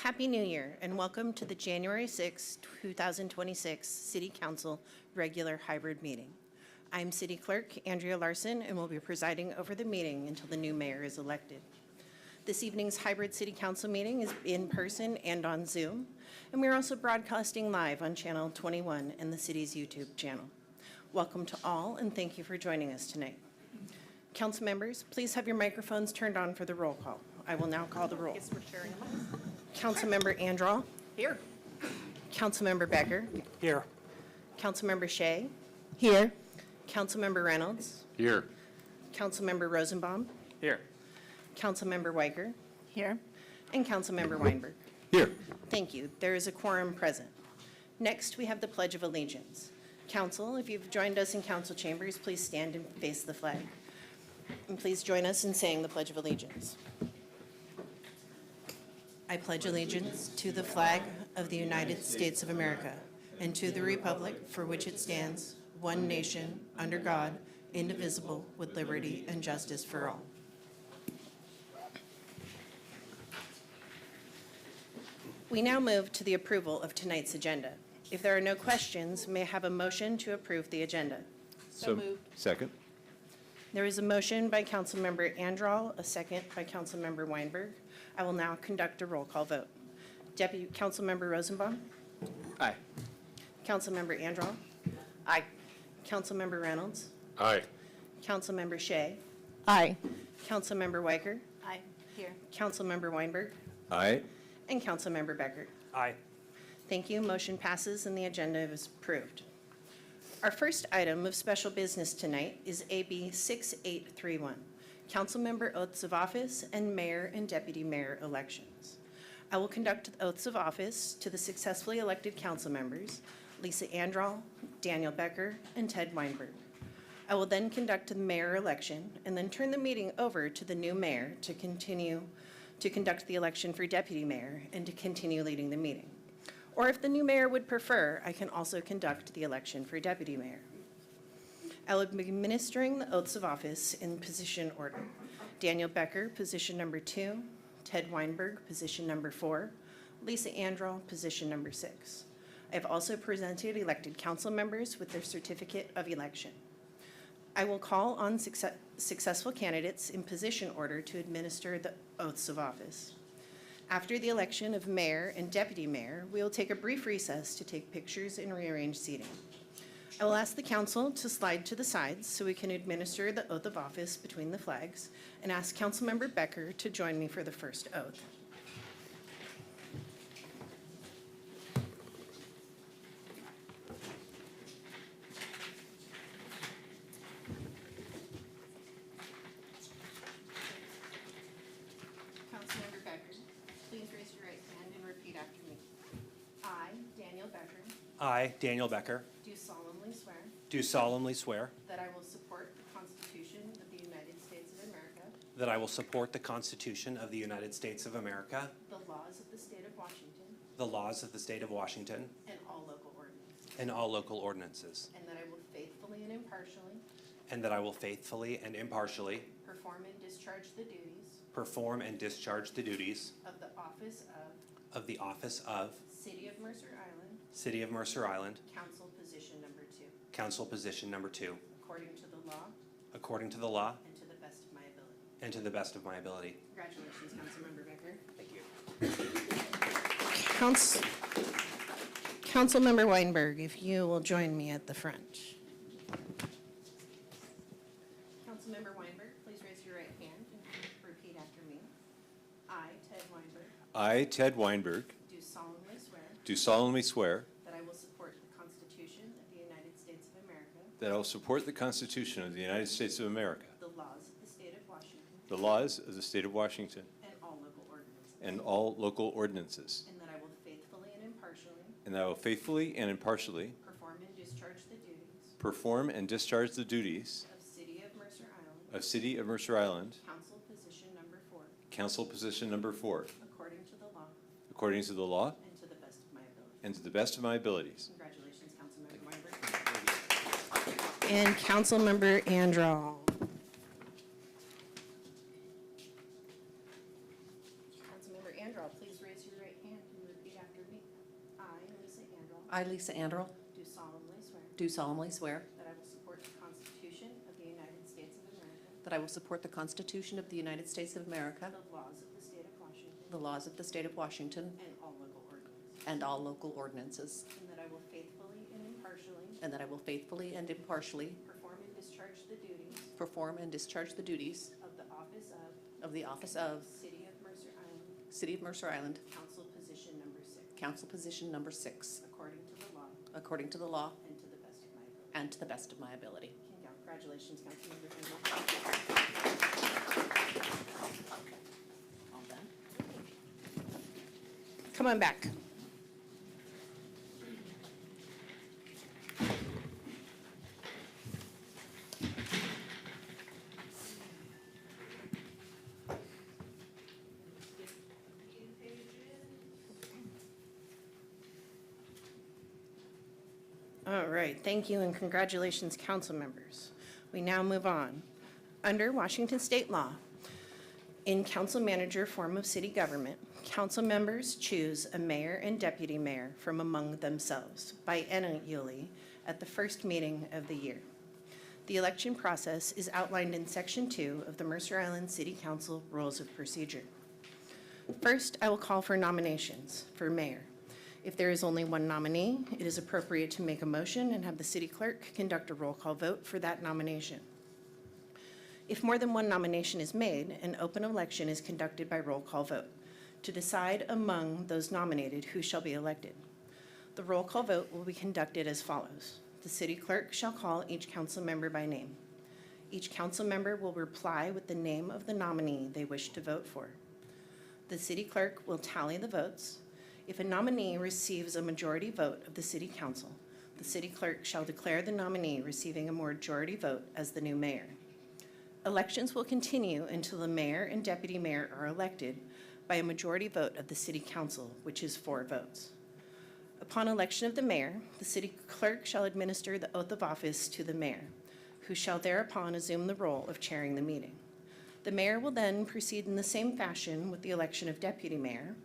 Happy New Year and welcome to the January 6, 2026 City Council Regular Hybrid Meeting. I'm City Clerk Andrea Larson and will be presiding over the meeting until the new mayor is elected. This evening's hybrid City Council meeting is in person and on Zoom, and we're also broadcasting live on Channel 21 and the city's YouTube channel. Welcome to all and thank you for joining us tonight. Council members, please have your microphones turned on for the roll call. I will now call the roll. Guess we're sharing them. Councilmember Andral. Here. Councilmember Becker. Here. Councilmember Shea. Here. Councilmember Reynolds. Here. Councilmember Rosenbaum. Here. Councilmember Weicker. Here. And Councilmember Weinberg. Here. Thank you. There is a quorum present. Next, we have the Pledge of Allegiance. Council, if you've joined us in council chambers, please stand and face the flag. And please join us in saying the Pledge of Allegiance. I pledge allegiance to the flag of the United States of America and to the republic for which it stands, one nation, under God, indivisible, with liberty and justice for all. We now move to the approval of tonight's agenda. If there are no questions, may I have a motion to approve the agenda? So moved. Second. There is a motion by Councilmember Andral, a second by Councilmember Weinberg. I will now conduct a roll call vote. Deputy Councilmember Rosenbaum? Aye. Councilmember Andral? Aye. Councilmember Reynolds? Aye. Councilmember Shea? Aye. Councilmember Weicker? Aye. Here. Councilmember Weinberg? Aye. And Councilmember Becker. Aye. Thank you. Motion passes and the agenda is approved. Our first item of special business tonight is AB 6831, Councilmember Oaths of Office and Mayor and Deputy Mayor elections. I will conduct oaths of office to the successfully elected council members, Lisa Andral, Daniel Becker, and Ted Weinberg. I will then conduct the mayor election and then turn the meeting over to the new mayor to continue to conduct the election for deputy mayor and to continue leading the meeting. Or if the new mayor would prefer, I can also conduct the election for deputy mayor. I will be administering the oaths of office in position order. Daniel Becker, position number 2, Ted Weinberg, position number 4, Lisa Andral, position number 6. I have also presented elected council members with their certificate of election. I will call on successful candidates in position order to administer the oaths of office. After the election of mayor and deputy mayor, we will take a brief recess to take pictures and rearrange seating. I will ask the council to slide to the sides so we can administer the oath of office between the flags and ask Councilmember Becker to join me for the first oath. Councilmember Becker, please raise your right hand and repeat after me. I, Daniel Becker, I, Daniel Becker, do solemnly swear that I will support the Constitution of the United States of America, the laws of the state of Washington, the laws of the state of Washington, and all local ordinances, and all local ordinances, and that I will faithfully and impartially perform and discharge the duties of the office of City of Mercer Island, Council position number 2, according to the law, and to the best of my ability. Congratulations, Councilmember Becker. Thank you. Councilmember Weinberg, if you will join me at the front. Councilmember Weinberg, please raise your right hand and repeat after me. I, Ted Weinberg, I, Ted Weinberg, do solemnly swear that that I will support the Constitution of the United States of America, I will support the Constitution of the United States of America, the laws of the state of Washington, the laws of the state of Washington, and all local ordinances, and all local ordinances, and that I will faithfully and impartially and that I will faithfully and impartially perform and discharge the duties of City of Mercer Island, Council position number 4, Council position number 4, according to the law and to the best of my ability. and to the best of my abilities. Congratulations, Councilmember Weinberg. And Councilmember Andral. Councilmember Andral, please raise your right hand I, Lisa Anderl, do solemnly swear do solemnly swear that I will support the Constitution of the United States of America, that I will support the Constitution of the United States of America, the laws of the state of Washington, the laws of the state of Washington, and all local ordinances, and all local ordinances, and that I will faithfully and impartially and that I will faithfully and impartially perform and discharge the duties perform and discharge the duties of the office of of the office of City of Mercer Island, City of Mercer Island, Council Position Number 6, Council Position Number 6, according to the law according to the law and to the best of my ability. and to the best of my ability. Congratulations, Councilmember Kendall. All done? Come on back. All right, thank you and congratulations, council members. We now move on. Under Washington state law, in council manager form of city government, council members choose a mayor and deputy mayor from among themselves biennially at the first meeting of the year. The election process is outlined in Section 2 of the Mercer Island City Council Rules of Procedure. First, I will call for nominations for mayor. If there is only one nominee, it is appropriate to make a motion and have the city clerk conduct a roll call vote for that nomination. If more than one nomination is made, an open election is conducted by roll call vote to decide among those nominated who shall be elected. The roll call vote will be conducted as follows. The city clerk shall call each council member by name. Each council member will reply with the name of the nominee they wish to vote for. The city clerk will tally the votes. If a nominee receives a majority vote of the city council, the city clerk shall declare the nominee receiving a majority vote as the new mayor. Elections will continue until the mayor and deputy mayor are elected by a majority vote of the city council, which is 4 votes. Upon election of the mayor, the city clerk shall administer the oath of office to the mayor, who shall thereupon assume the role of chairing the meeting. The mayor will then proceed in the same fashion with the election of deputy mayor,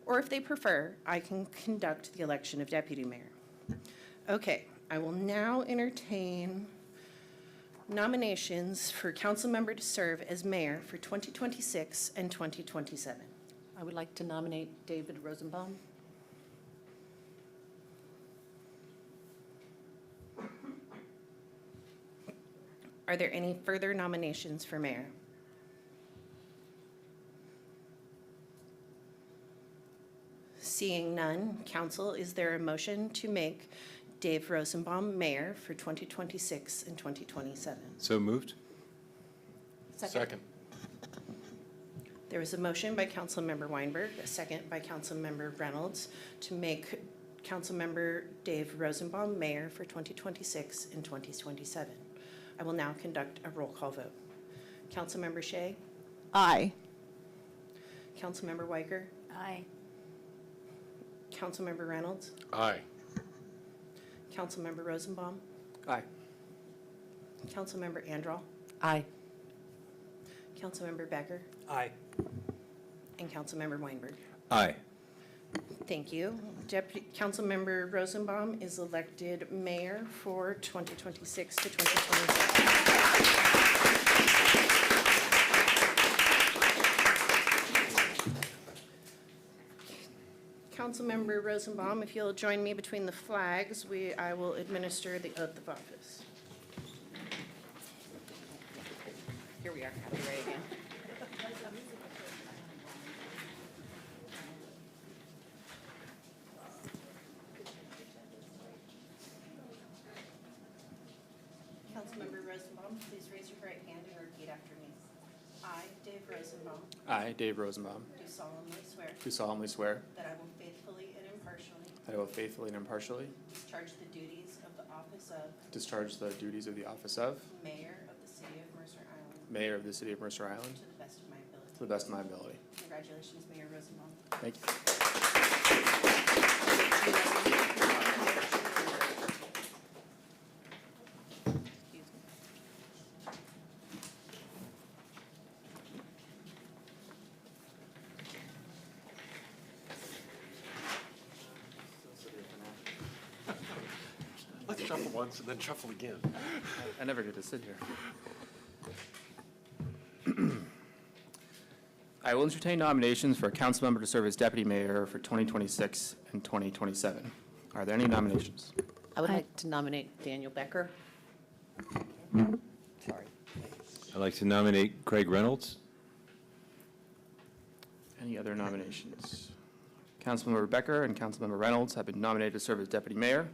or if they prefer, I can conduct the election of deputy mayor. Okay, I will now entertain nominations for council member to serve as mayor for 2026 and 2027. I would like to nominate David Rosenbaum. Are there any further nominations for mayor? Seeing none, council, is there a motion to make Dave Rosenbaum mayor for 2026 and 2027? So moved? Second. There was a motion by Councilmember Weinberg, a second by Councilmember Reynolds, to make Councilmember Dave Rosenbaum mayor for 2026 and 2027. I will now conduct a roll call vote. Councilmember Shea, Aye. Councilmember Weicker, Aye. Councilmember Reynolds, Aye. Councilmember Rosenbaum, Aye. Councilmember Andral, Aye. Councilmember Becker, Aye. and Councilmember Weinberg. Aye. Thank you. Councilmember Rosenbaum is elected mayor for 2026 to 2027. Councilmember Rosenbaum, if you'll join me between the flags, I will administer the oath of office. Here we are. Copyright again. Councilmember Rosenbaum, please raise your right hand and repeat after me. I, Dave Rosenbaum, I, Dave Rosenbaum, do solemnly swear do solemnly swear that I will faithfully and impartially that I will faithfully and impartially discharge the duties of the office of discharge the duties of the office of Mayor of the City of Mercer Island Mayor of the City of Mercer Island to the best of my ability. to the best of my ability. Congratulations, Mayor Rosenbaum. Thank you. Excuse me. Shuffle once and then shuffle again. I never get to sit here. I will entertain nominations for a council member to serve as deputy mayor for 2026 and 2027. Are there any nominations? I would like to nominate Daniel Becker. Sorry. I'd like to nominate Craig Reynolds. Any other nominations? Councilmember Becker and Councilmember Reynolds have been nominated to serve as deputy mayor.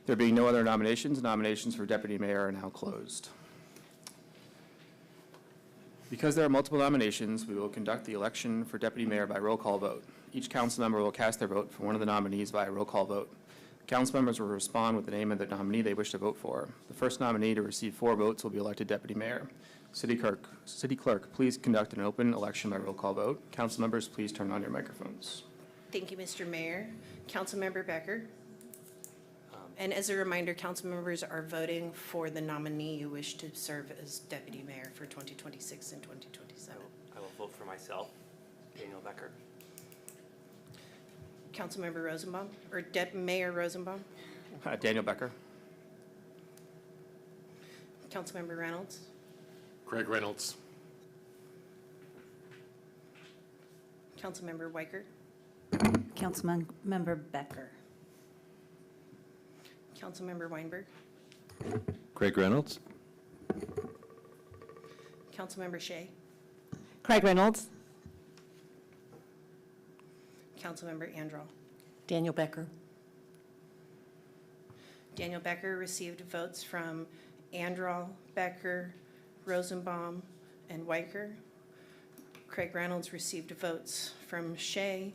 There being no other nominations, nominations for deputy mayor are now closed. Because there are multiple nominations, we will conduct the election for deputy mayor by roll call vote. Each council member will cast their vote for one of the nominees by a roll call vote. Council members will respond with the name of the nominee they wish to vote for. The first nominee to receive 4 votes will be elected deputy mayor. City clerk, please conduct an open election by roll call vote. Council members, please turn on your microphones. Thank you, Mr. Mayor. Councilmember Becker. And as a reminder, council members are voting for the nominee you wish to serve as deputy mayor for 2026 and 2027. I will vote for myself, Daniel Becker. Councilmember Rosenbaum, or Mayor Rosenbaum. Daniel Becker. Councilmember Reynolds. Craig Reynolds. Councilmember Weicker. Councilmember Becker. Councilmember Weinberg. Craig Reynolds. Councilmember Shea. Craig Reynolds. Councilmember Andral. Daniel Becker. Daniel Becker received votes from Andral, Becker, Rosenbaum, and Weicker. Craig Reynolds received votes from Shea,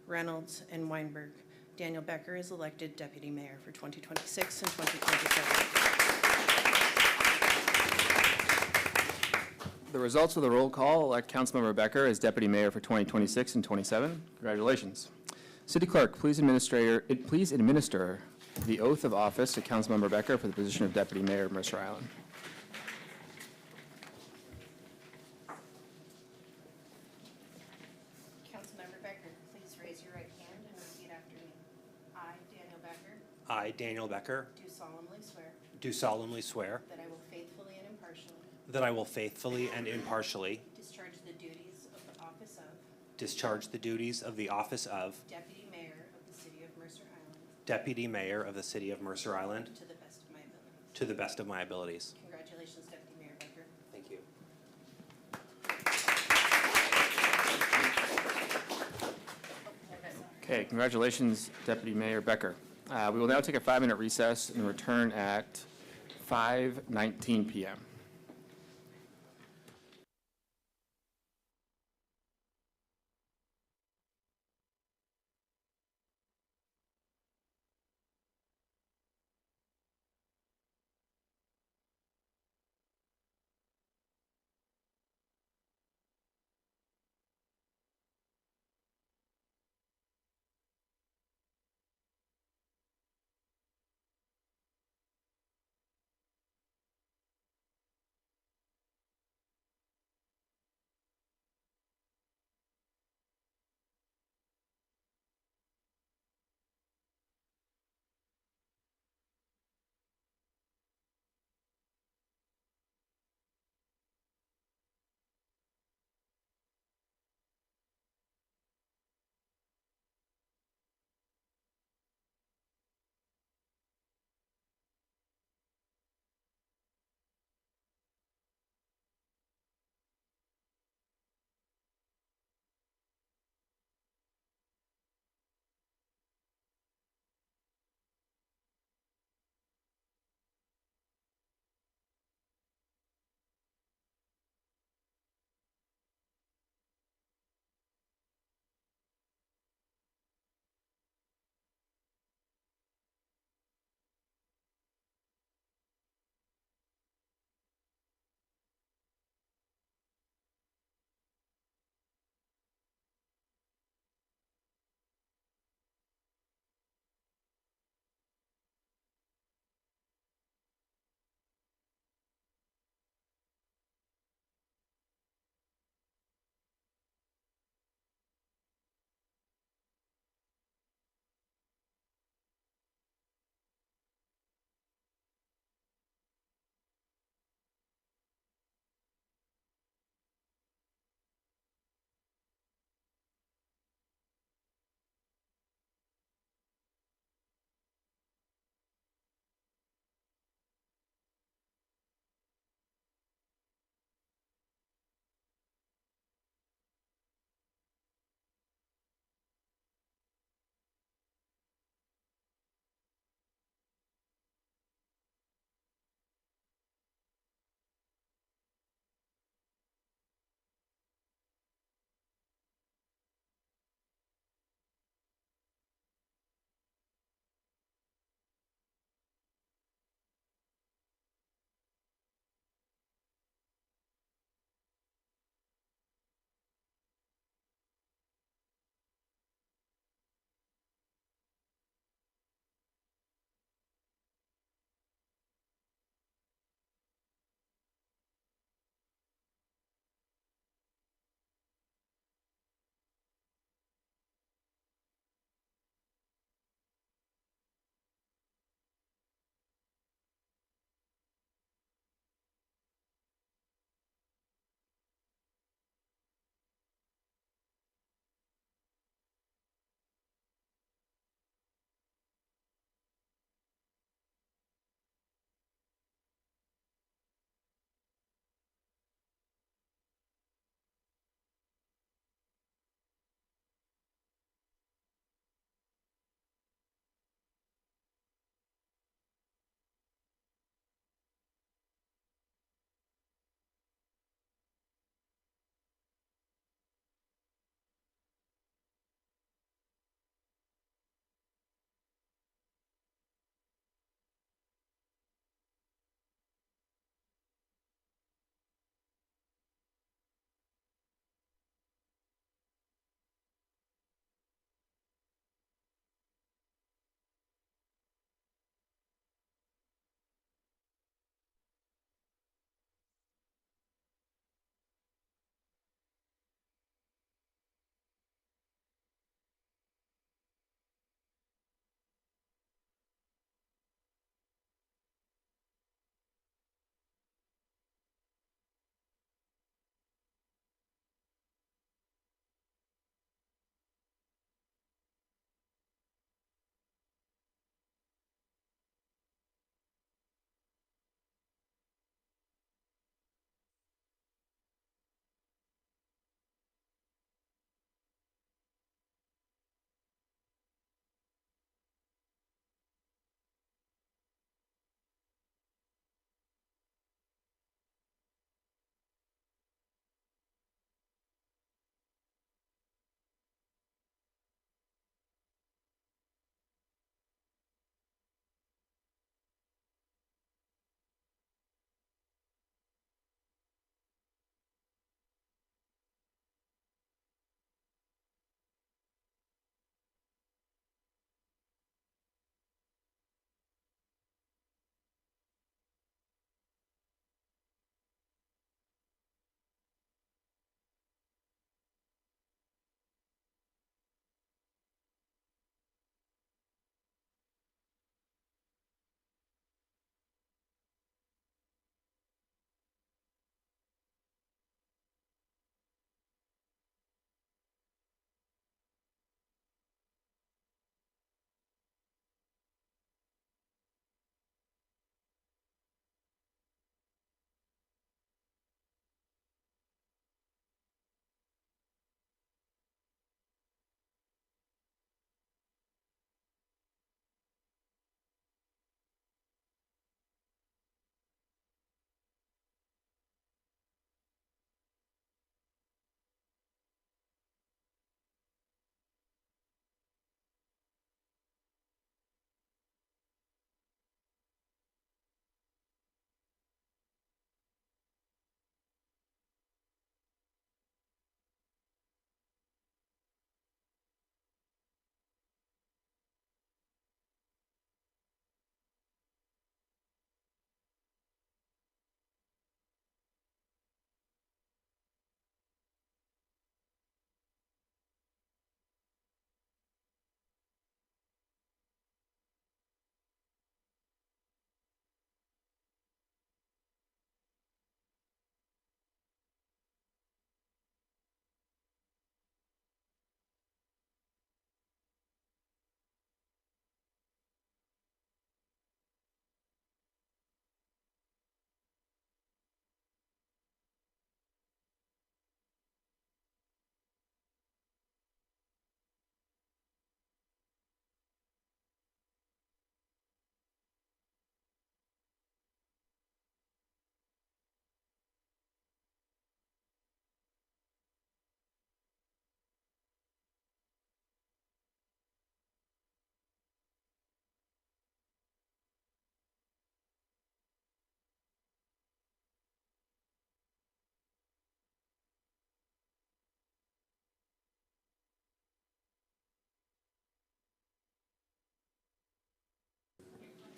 Reynolds, and Weinberg. Daniel Becker is elected deputy mayor for 2026 and 2027. The results of the roll call elect Councilmember Becker as deputy mayor for 2026 and 27. Congratulations. City clerk, please administer the oath of office to Councilmember Becker for the position of deputy mayor of Mercer Island. Councilmember Becker, please raise your right hand and repeat after me. I, Daniel Becker, I, Daniel Becker, do solemnly swear do solemnly swear that I will faithfully and impartially that I will faithfully and impartially discharge the duties of the office of discharge the duties of the office of Deputy Mayor of the City of Mercer Island Deputy Mayor of the City of Mercer Island to the best of my ability. to the best of my abilities. Congratulations, Deputy Mayor Becker. Thank you. Okay, congratulations, Deputy Mayor Becker. We will now take a 5-minute recess and return at 5:19 p.m.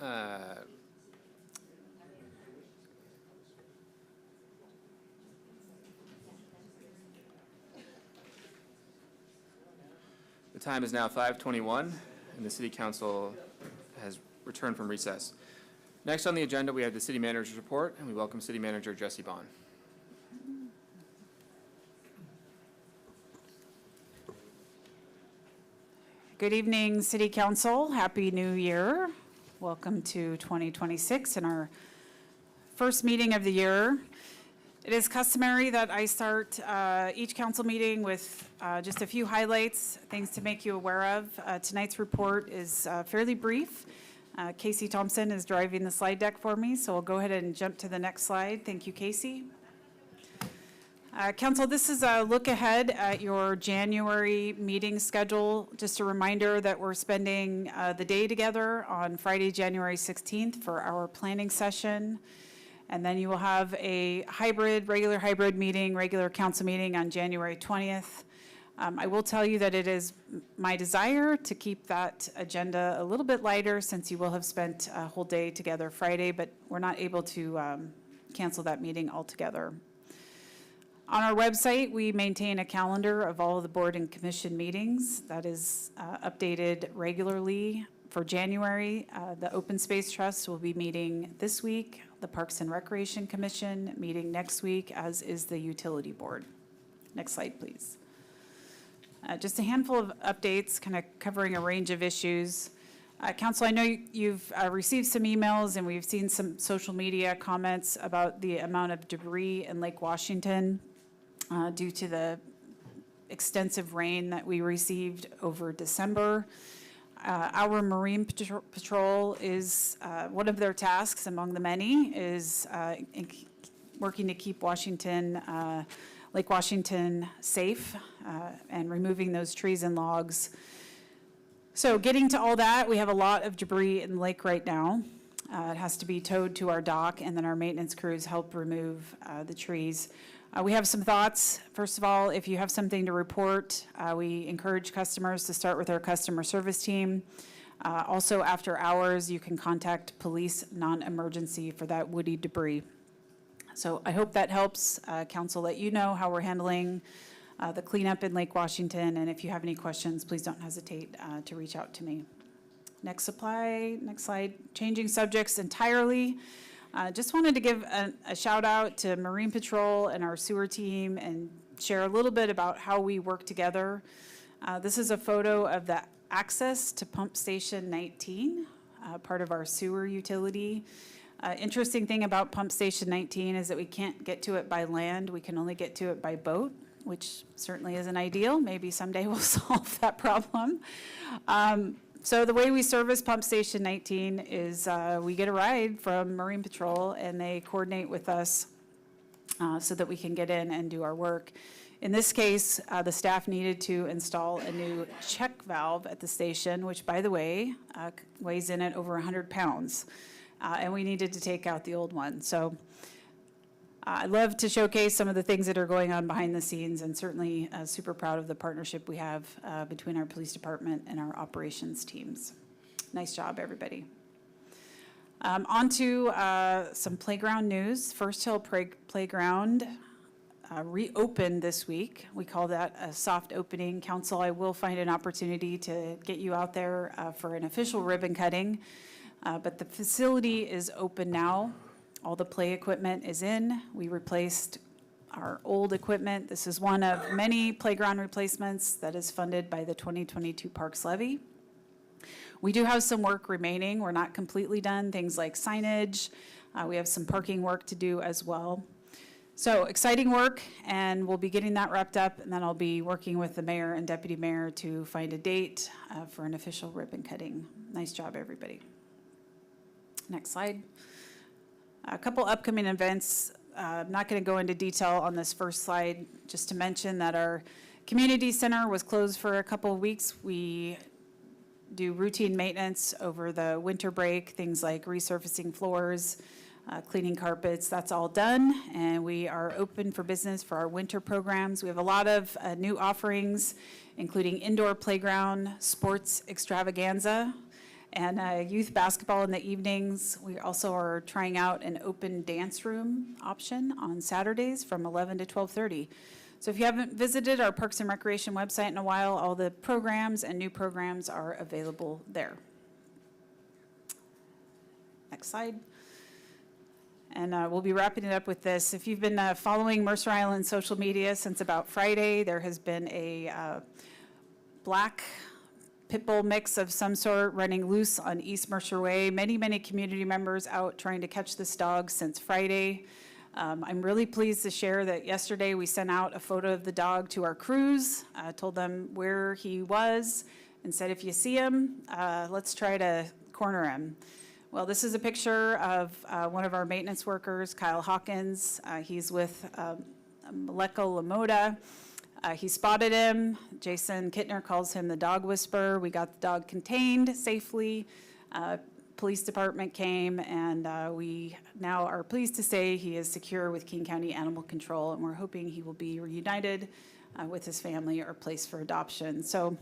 The time is now 5:21, and the City Council has returned from recess. Next on the agenda, we have the City Manager's report, and we welcome City Manager Jesse Bond. Good evening, City Council. Happy New Year. Welcome to 2026 and our first meeting of the year. It is customary that I start each council meeting with just a few highlights, things to make you aware of. Tonight's report is fairly brief. Casey Thompson is driving the slide deck for me, so we'll go ahead and jump to the next slide. Thank you, Casey. Council, this is a look ahead at your January meeting schedule. Just a reminder that we're spending the day together on Friday, January 16th for our planning session. And then you will have a regular hybrid meeting, regular council meeting on January 20th. I will tell you that it is my desire to keep that agenda a little bit lighter since you will have spent a whole day together Friday, but we're not able to cancel that meeting altogether. On our website, we maintain a calendar of all of the board and commission meetings that is updated regularly. For January, the Open Space Trust will be meeting this week, the Parks and Recreation Commission meeting next week, as is the Utility Board. Next slide, please. Just a handful of updates, kind of covering a range of issues. Council, I know you've received some emails and we've seen some social media comments about the amount of debris in Lake Washington due to the extensive rain that we received over December. Our Marine Patrol is, one of their tasks among the many is working to keep Lake Washington safe and removing those trees and logs. So getting to all that, we have a lot of debris in the lake right now. It has to be towed to our dock, and then our maintenance crews help remove the trees. We have some thoughts. First of all, if you have something to report, we encourage customers to start with our customer service team. Also, after hours, you can contact police non-emergency for that woody debris. So I hope that helps council let you know how we're handling the cleanup in Lake Washington. And if you have any questions, please don't hesitate to reach out to me. Next slide. Changing subjects entirely. Just wanted to give a shout out to Marine Patrol and our sewer team and share a little bit about how we work together. This is a photo of the access to Pump Station 19, part of our sewer utility. Interesting thing about Pump Station 19 is that we can't get to it by land. We can only get to it by boat, which certainly isn't ideal. Maybe someday we'll solve that problem. So the way we service Pump Station 19 is we get a ride from Marine Patrol and they coordinate with us so that we can get in and do our work. In this case, the staff needed to install a new check valve at the station, which, by the way, weighs in at over 100 pounds. And we needed to take out the old one. So I love to showcase some of the things that are going on behind the scenes, and certainly super proud of the partnership we have between our police department and our operations teams. Nice job, everybody. On to some playground news. First Hill Playground reopened this week. We call that a soft opening. Council, I will find an opportunity to get you out there for an official ribbon cutting. But the facility is open now. All the play equipment is in. We replaced our old equipment. This is one of many playground replacements that is funded by the 2022 Parks Levy. We do have some work remaining. We're not completely done. Things like signage. We have some parking work to do as well. So exciting work, and we'll be getting that wrapped up, and then I'll be working with the mayor and deputy mayor to find a date for an official ribbon cutting. Nice job, everybody. Next slide. A couple upcoming events. I'm not going to go into detail on this first slide, just to mention that our community center was closed for a couple of weeks. We do routine maintenance over the winter break, things like resurfacing floors, cleaning carpets. That's all done, and we are open for business for our winter programs. We have a lot of new offerings, including indoor playground, sports extravaganza, and youth basketball in the evenings. We also are trying out an open dance room option on Saturdays from 11 to 12:30. So if you haven't visited our Parks and Recreation website in a while, all the programs and new programs are available there. Next slide. And we'll be wrapping it up with this. If you've been following Mercer Island social media since about Friday, there has been a black pit bull mix of some sort running loose on East Mercer Way. Many, many community members out trying to catch this dog since Friday. I'm really pleased to share that yesterday we sent out a photo of the dog to our crews, told them where he was, and said, if you see him, let's try to corner him. Well, this is a picture of one of our maintenance workers, Kyle Hawkins. He's with Maleka Lamoda. He spotted him. Jason Kittner calls him the dog whisperer. We got the dog contained safely. Police department came, and we now are pleased to say he is secure with King County Animal Control, and we're hoping he will be reunited with his family or placed for adoption. So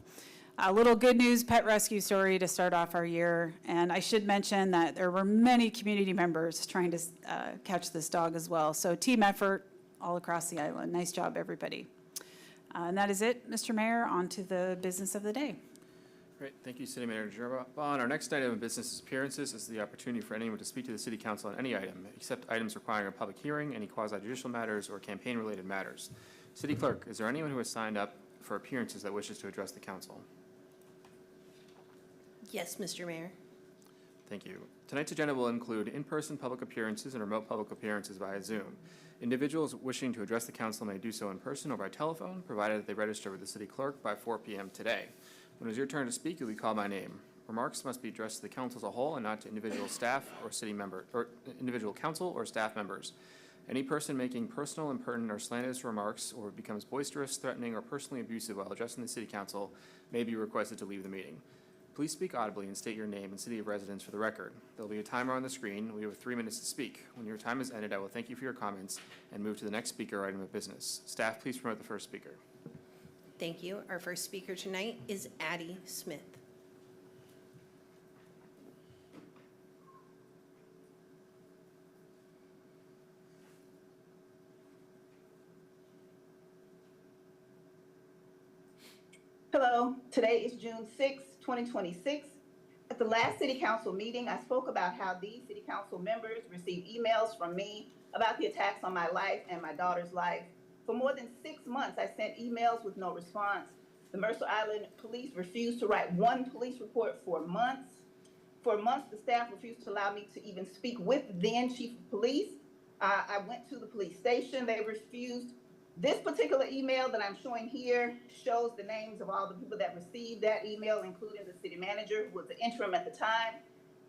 a little good news pet rescue story to start off our year. And I should mention that there were many community members trying to catch this dog as well. So team effort all across the island. Nice job, everybody. And that is it, Mr. Mayor. On to the business of the day. Great, thank you, City Manager Bond. Our next item of business appearances is the opportunity for anyone to speak to the City Council on any item, except items requiring a public hearing, any quasi-judicial matters, or campaign-related matters. City Clerk, is there anyone who has signed up for appearances that wishes to address the council? Yes, Mr. Mayor. Thank you. Tonight's agenda will include in-person public appearances and remote public appearances via Zoom. Individuals wishing to address the council may do so in person or by telephone, provided that they register with the City Clerk by 4 p.m. today. When it is your turn to speak, you'll be called by name. Remarks must be addressed to the council as a whole and not to individual staff or city member or individual council or staff members. Any person making personal, impertinent, or slanderous remarks or becomes boisterous, threatening, or personally abusive while addressing the City Council may be requested to leave the meeting. Please speak audibly and state your name and city of residence for the record. There will be a timer on the screen. We have 3 minutes to speak. When your time is ended, I will thank you for your comments and move to the next speaker item of business. Staff, please promote the first speaker. Thank you. Our first speaker tonight is Addie Smith. Hello, today is June 6, 2026. At the last City Council meeting, I spoke about how these City Council members received emails from me about the attacks on my life and my daughter's life. For more than 6 months, I sent emails with no response. The Mercer Island Police refused to write one police report for months. For months, the staff refused to allow me to even speak with then Chief of Police. I went to the police station. They refused. This particular email that I'm showing here shows the names of all the people that received that email, including the city manager, who was the interim at the time,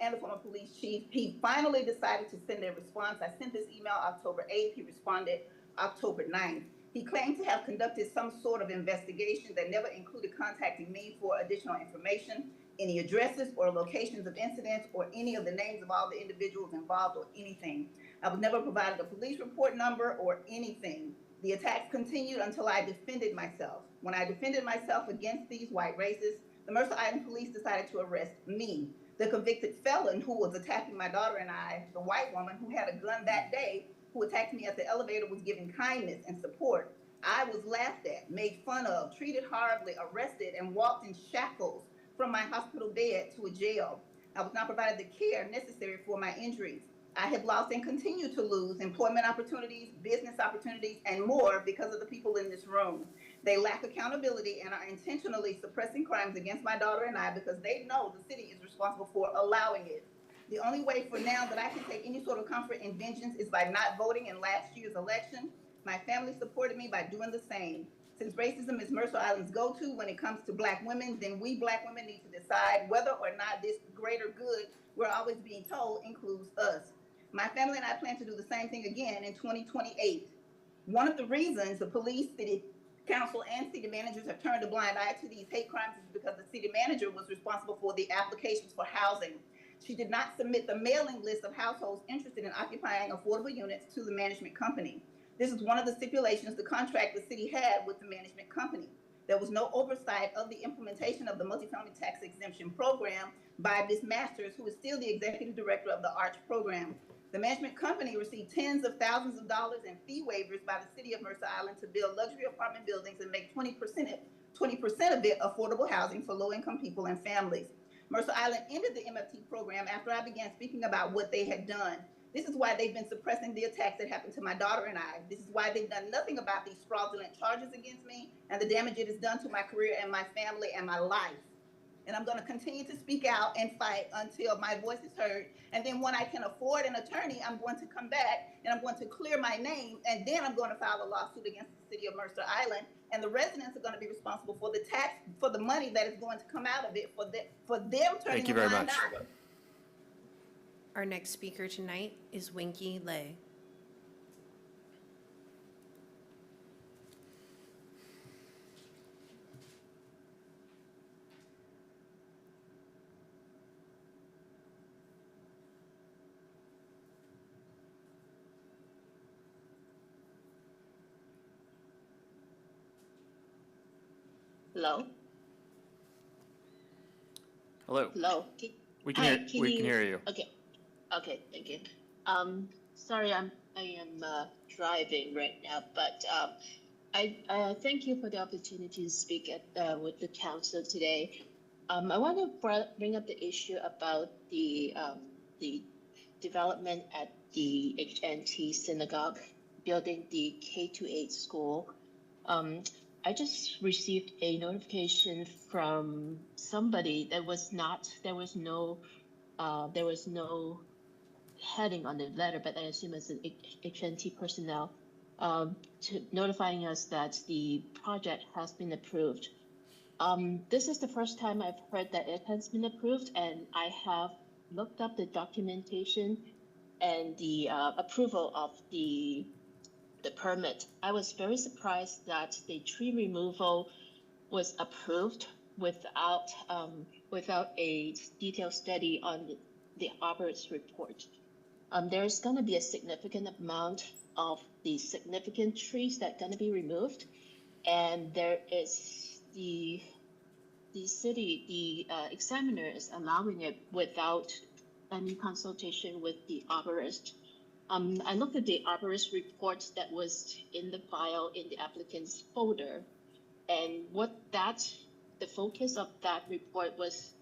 and the former police chief. He finally decided to send a response. I sent this email October 8th. He responded October 9th. He claimed to have conducted some sort of investigation that never included contacting me for additional information, any addresses or locations of incidents, or any of the names of all the individuals involved or anything. I was never provided a police report number or anything. The attacks continued until I defended myself. When I defended myself against these white racists, the Mercer Island Police decided to arrest me. The convicted felon who was attacking my daughter and I, the white woman who had a gun that day, who attacked me at the elevator, was given kindness and support. I was laughed at, made fun of, treated horribly, arrested, and walked in shackles from my hospital bed to a jail. I was not provided the care necessary for my injuries. I have lost and continue to lose employment opportunities, business opportunities, and more because of the people in this room. They lack accountability and are intentionally suppressing crimes against my daughter and I because they know the city is responsible for allowing it. The only way for now that I can take any sort of comfort in vengeance is by not voting in last year's election. My family supported me by doing the same. Since racism is Mercer Island's go-to when it comes to Black women, then we Black women need to decide whether or not this greater good we're always being told includes us. My family and I plan to do the same thing again in 2028. One of the reasons the police, city council, and city managers have turned a blind eye to these hate crimes is because the city manager was responsible for the applications for housing. She did not submit the mailing list of households interested in occupying affordable units to the management company. This is one of the stipulations the contract the city had with the management company. There was no oversight of the implementation of the multifamily tax exemption program by Ms. Masters, who is still the executive director of the ARCH program. The management company received tens of thousands of dollars in fee waivers by the city of Mercer Island to build luxury apartment buildings and make 20% of it affordable housing for low-income people and families. Mercer Island ended the MFT program after I began speaking about what they had done. This is why they've been suppressing the attacks that happened to my daughter and I. This is why they've done nothing about these fraudulent charges against me and the damage it has done to my career and my family and my life. And I'm going to continue to speak out and fight until my voice is heard. And then when I can afford an attorney, I'm going to come back and I'm going to clear my name. And then I'm going to file a lawsuit against the city of Mercer Island. And the residents are going to be responsible for the tax, for the money that is going to come out of it, for them turning Thank you very a blind much. eye. Our next speaker tonight is Winky Lay. Hello? Hello. Hello? We can Hi, hear, we can hear you. Okay, thank you. Sorry, I am driving right now, but I thank you for the opportunity to speak at with the council today. I want to bring up the issue about the development at the HNT Synagogue, building the K-8 school. I just received a notification from somebody that there was no heading on the letter, but I assume it's an HNT personnel, notifying us that the project has been approved. This is the first time I've heard that it has been approved, and I have looked up the documentation and the approval of the permit. I was very surprised that the tree removal was approved without a detailed study on the arborist report. There's going to be a significant amount of the significant trees that are going to be removed, and there is the examiner is allowing it without any consultation with the arborist. I looked at the arborist report that was in the file in the applicant's folder, and the focus of that report was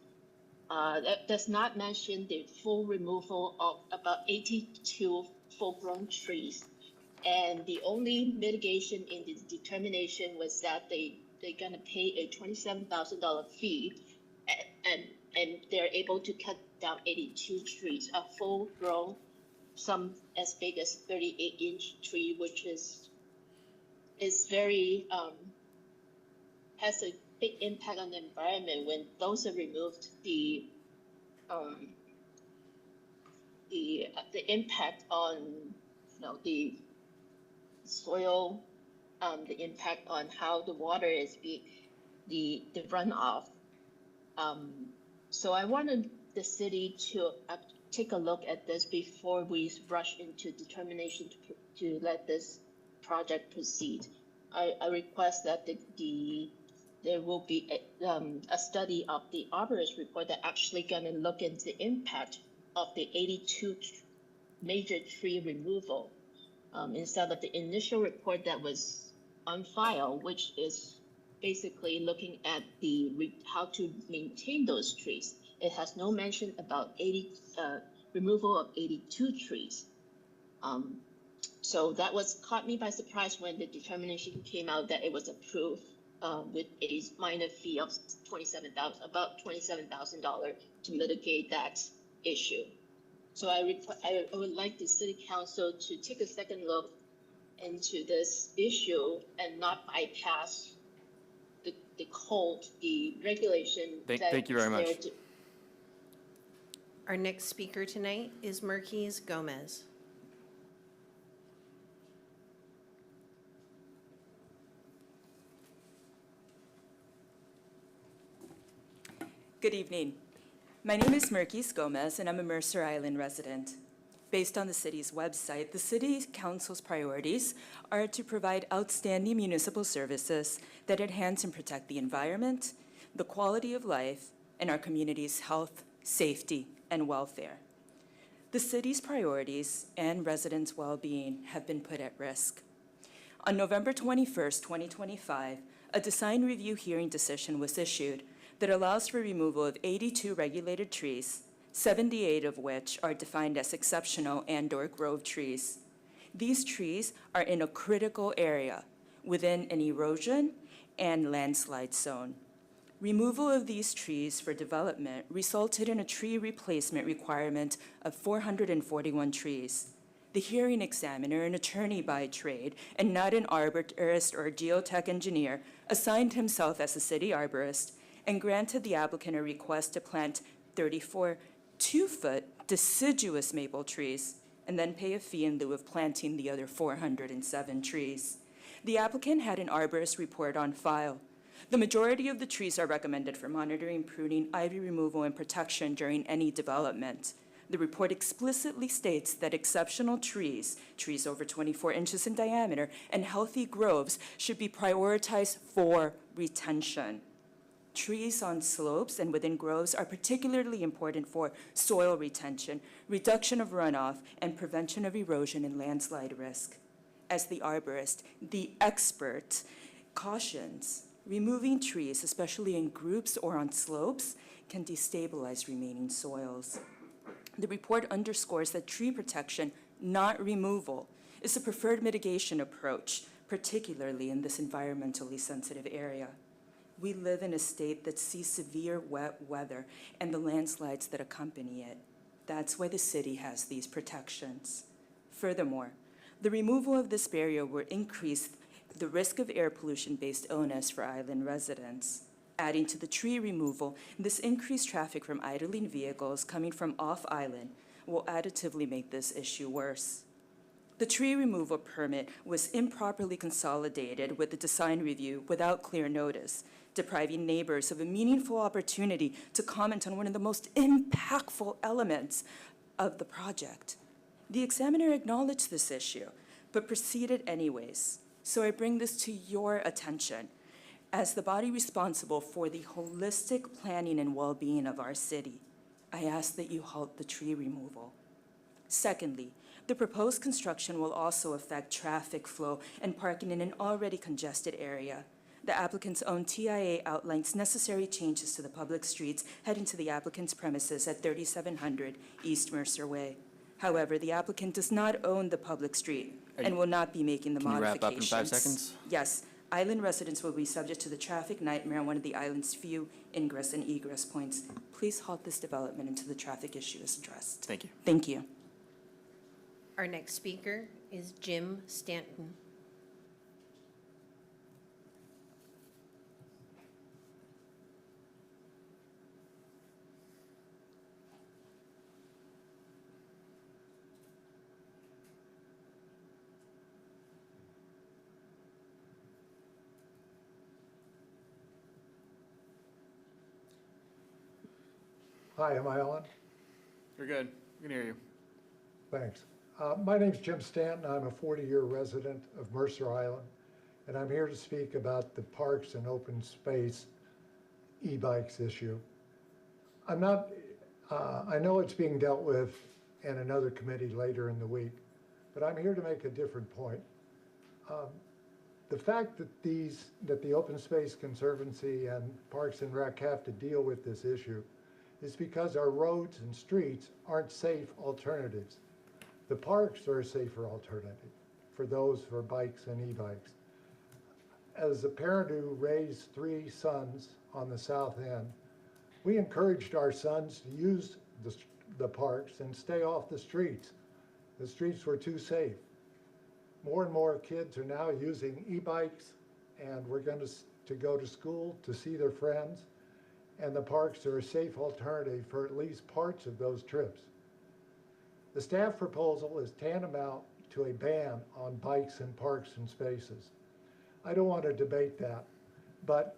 that does not mention the full removal of about 82 full-grown trees, and the only mitigation in the determination was that they're gonna pay a $27,000 fee, and they're able to cut down 82 trees, a full-grown, some as big as 38-inch tree, which is very has a big impact on the environment. When those are removed, the impact on the soil, the impact on how the water is the runoff. So I wanted the city to take a look at this before we rush into determination to let this project proceed. I request that there will be a study of the arborist report that actually going to look into the impact of the 82 major tree removal instead of the initial report that was on file, which is basically looking at how to maintain those trees. It has no mention about removal of 82 trees. So that caught me by surprise when the determination came out that it was approved with a minor fee of about $27,000 to mitigate that issue. So I would like the city council to take a second look into this issue and not bypass the code, the regulation. Thank you very much. Our next speaker tonight is Mercer Gomez. Good evening. My name is Mercer Gomez, and I'm a Mercer Island resident. Based on the city's website, the city council's priorities are to provide outstanding municipal services that enhance and protect the environment, the quality of life, and our community's health, safety, and welfare. The city's priorities and residents' well-being have been put at risk. On November 21st, 2025, a design review hearing decision was issued that allows for removal of 82 regulated trees, 78 of which are defined as exceptional and/or grove trees. These trees are in a critical area within an erosion and landslide zone. Removal of these trees for development resulted in a tree replacement requirement of 441 trees. The hearing examiner, an attorney by trade and not an arborist or geotech engineer, assigned himself as a city arborist and granted the applicant a request to plant 34 2-foot deciduous maple trees and then pay a fee in lieu of planting the other 407 trees. The applicant had an arborist report on file. The majority of the trees are recommended for monitoring, pruning, ivy removal, and protection during any development. The report explicitly states that exceptional trees, trees over 24 inches in diameter, and healthy groves should be prioritized for retention. Trees on slopes and within groves are particularly important for soil retention, reduction of runoff, and prevention of erosion and landslide risk. As the arborist, the expert cautions, removing trees, especially in groups or on slopes, can destabilize remaining soils. The report underscores that tree protection, not removal, is a preferred mitigation approach, particularly in this environmentally sensitive area. We live in a state that sees severe wet weather and the landslides that accompany it. That's why the city has these protections. Furthermore, the removal of this barrier will increase the risk of air pollution-based illness for island residents. Adding to the tree removal, this increased traffic from idling vehicles coming from off-island will additively make this issue worse. The tree removal permit was improperly consolidated with the design review without clear notice, depriving neighbors of a meaningful opportunity to comment on one of the most impactful elements of the project. The examiner acknowledged this issue, but proceeded anyways. So I bring this to your attention. As the body responsible for the holistic planning and well-being of our city, I ask that you halt the tree removal. Secondly, the proposed construction will also affect traffic flow and parking in an already congested area. The applicant's own TIA outlines necessary changes to the public streets heading to the applicant's premises at 3700 East Mercer Way. However, the applicant does not own the public street and will not be making the Can you wrap modifications. up in 5 seconds? Yes. Island residents will be subject to the traffic nightmare on one of the island's few ingress and egress points. Please halt this development until the traffic issue is addressed. Thank you. Thank you. Our next speaker is Jim Stanton. Hi, am I on? You're good. We can hear you. Thanks. My name's Jim Stanton. I'm a 40-year resident of Mercer Island, and I'm here to speak about the parks and open space e-bikes issue. I know it's being dealt with in another committee later in the week, but I'm here to make a different point. The fact that the Open Space Conservancy and Parks and Rec have to deal with this issue is because our roads and streets aren't safe alternatives. The parks are a safer alternative for those for bikes and e-bikes. As a parent who raised 3 sons on the south end, we encouraged our sons to use the parks and stay off the streets. The streets were too safe. More and more kids are now using e-bikes, and we're going to go to school to see their friends, and the parks are a safe alternative for at least parts of those trips. The staff proposal is tantamount to a ban on bikes in parks and spaces. I don't want to debate that, but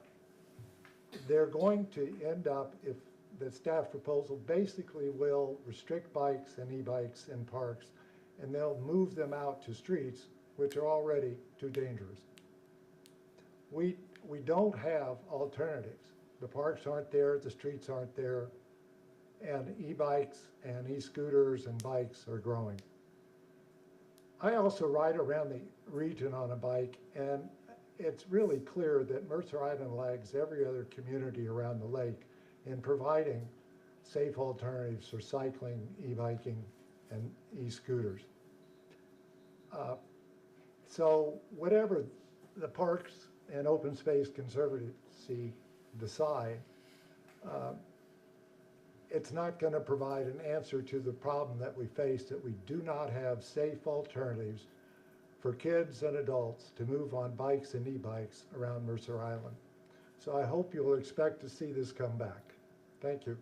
they're going to end up, if the staff proposal basically will restrict bikes and e-bikes in parks, and they'll move them out to streets, which are already too dangerous. We don't have alternatives. The parks aren't there, the streets aren't there, and e-bikes and e-scooters and bikes are growing. I also ride around the region on a bike, and it's really clear that Mercer Island lags every other community around the lake in providing safe alternatives for cycling, e-biking, and e-scooters. So whatever the Parks and Open Space Conservancy decide, it's not going to provide an answer to the problem that we face, that we do not have safe alternatives for kids and adults to move on bikes and e-bikes around Mercer Island. So I hope you'll expect to see this come back. Thank you.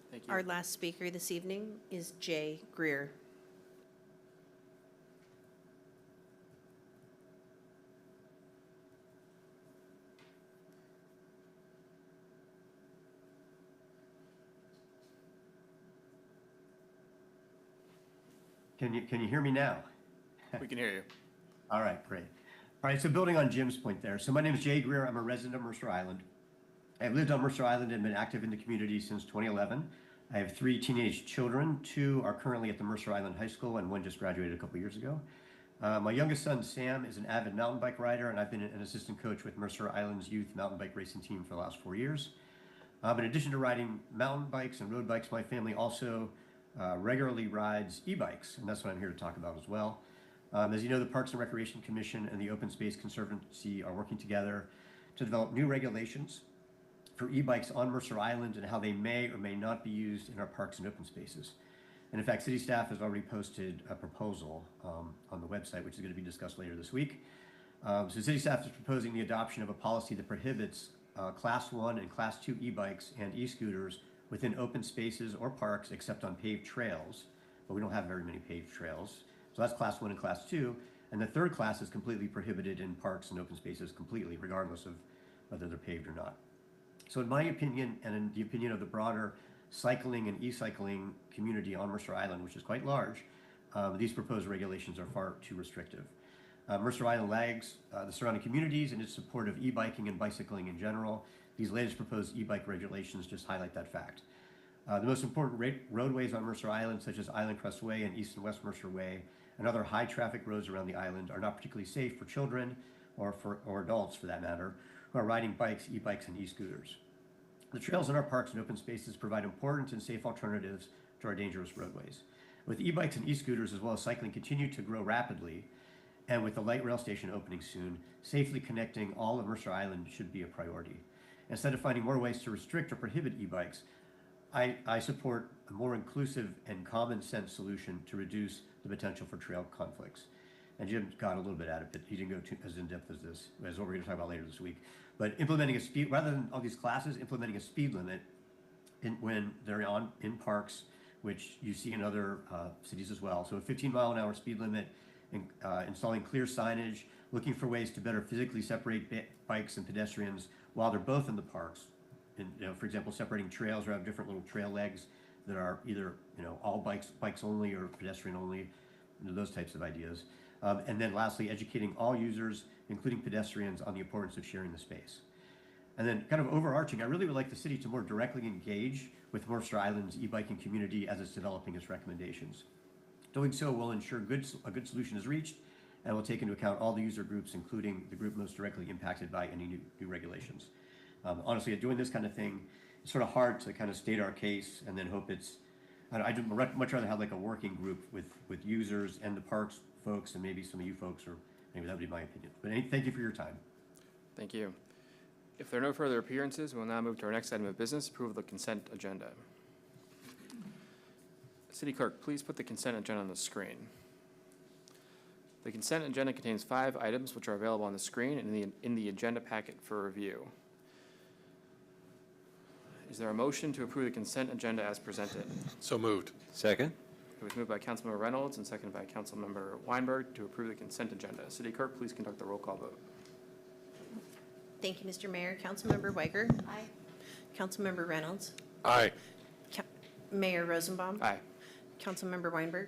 Thank you. Our last speaker this evening is Jay Greer. Can you hear me now? We can hear you. All right, great. All right, so building on Jim's point there. So my name is Jay Greer. I'm a resident of Mercer Island. I've lived on Mercer Island and been active in the community since 2011. I have 3 teenage children. 2 are currently at the Mercer Island High School, and 1 just graduated a couple years ago. My youngest son, Sam, is an avid mountain bike rider, and I've been an assistant coach with Mercer Island's youth mountain bike racing team for the last 4 years. In addition to riding mountain bikes and road bikes, my family also regularly rides e-bikes, and that's what I'm here to talk about as well. As you know, the Parks and Recreation Commission and the Open Space Conservancy are working together to develop new regulations for e-bikes on Mercer Island and how they may or may not be used in our parks and open spaces. And in fact, city staff has already posted a proposal on the website, which is going to be discussed later this week. So city staff is proposing the adoption of a policy that prohibits Class 1 and Class 2 e-bikes and e-scooters within open spaces or parks except on paved trails, but we don't have very many paved trails. So that's Class 1 and Class 2. And the third class is completely prohibited in parks and open spaces completely, regardless of whether they're paved or not. So in my opinion, and in the opinion of the broader cycling and e-cycling community on Mercer Island, which is quite large, these proposed regulations are far too restrictive. Mercer Island lags the surrounding communities in its support of e-biking and bicycling in general. These latest proposed e-bike regulations just highlight that fact. The most important roadways on Mercer Island, such as Island Crest Way and East and West Mercer Way, and other high-traffic roads around the island are not particularly safe for children or adults, for that matter, who are riding bikes, e-bikes, and e-scooters. The trails in our parks and open spaces provide important and safe alternatives to our dangerous roadways. With e-bikes and e-scooters, as well as cycling, continue to grow rapidly, and with the light rail station opening soon, safely connecting all of Mercer Island should be a priority. Instead of finding more ways to restrict or prohibit e-bikes, I support a more inclusive and common sense solution to reduce the potential for trail conflicts. And Jim got a little bit out of it. He didn't go as in depth as this, as what we're going to talk about later this week. But implementing a speed, rather than all these classes, implementing a speed limit when they're in parks, which you see in other cities as well. So a 15-mile-an-hour speed limit, installing clear signage, looking for ways to better physically separate bikes and pedestrians while they're both in the parks. And, for example, separating trails or have different little trail legs that are either, all bikes only or pedestrian only, those types of ideas. And then lastly, educating all users, including pedestrians, on the importance of sharing the space. And then kind of overarching, I really would like the city to more directly engage with Mercer Island's e-biking community as it's developing its recommendations. Doing so will ensure a good solution is reached and will take into account all the user groups, including the group most directly impacted by any new regulations. Honestly, doing this kind of thing, it's sort of hard to kind of state our case and then hope it's, I'd much rather have like a working group with users and the parks folks and maybe some of you folks, or maybe that would be my opinion. But thank you for your time. Thank you. If there are no further appearances, we'll now move to our next item of business, approval of the consent agenda. City Clerk, please put the consent agenda on the screen. The consent agenda contains 5 items which are available on the screen and in the agenda packet for review. Is there a motion to approve the consent agenda as presented? So moved. Second? It was moved by Councilmember Reynolds and seconded by Councilmember Weinberg to approve the consent agenda. City Clerk, please conduct the roll call vote. Thank you, Mr. Mayor. Councilmember Weiger? Aye. Councilmember Reynolds, Aye. Mayor Rosenbaum, Aye. Councilmember Weinberg,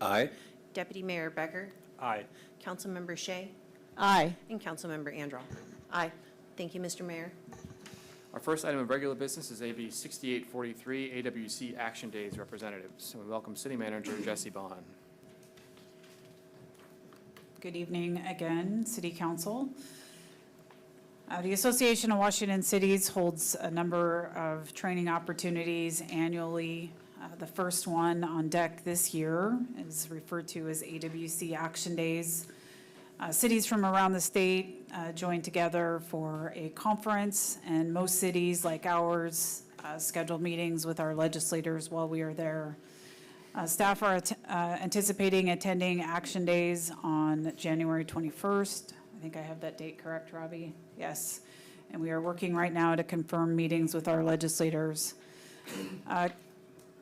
Aye. Deputy Mayor Becker, Aye. Councilmember Shea, Aye. and Councilmember Andral. Aye. Thank you, Mr. Mayor. Our first item of regular business is AB 6843, AWC Action Days Representatives. So we welcome City Manager Jesse Bond. Good evening again, City Council. The Association of Washington Cities holds a number of training opportunities annually. The first one on deck this year is referred to as AWC Action Days. Cities from around the state join together for a conference, and most cities like ours schedule meetings with our legislators while we are there. Staff are anticipating attending Action Days on January 21st. I think I have that date correct, Robbie? Yes. And we are working right now to confirm meetings with our legislators.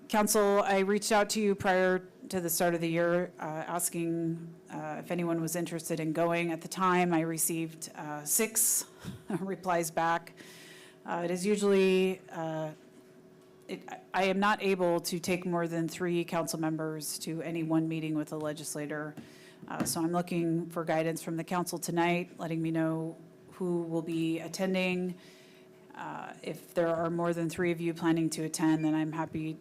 Council, I reached out to you prior to the start of the year asking if anyone was interested in going. At the time, I received 6 replies back. It is usually, I am not able to take more than 3 council members to any one meeting with a legislator. So I'm looking for guidance from the council tonight, letting me know who will be attending. If there are more than 3 of you planning to attend, then I'm happy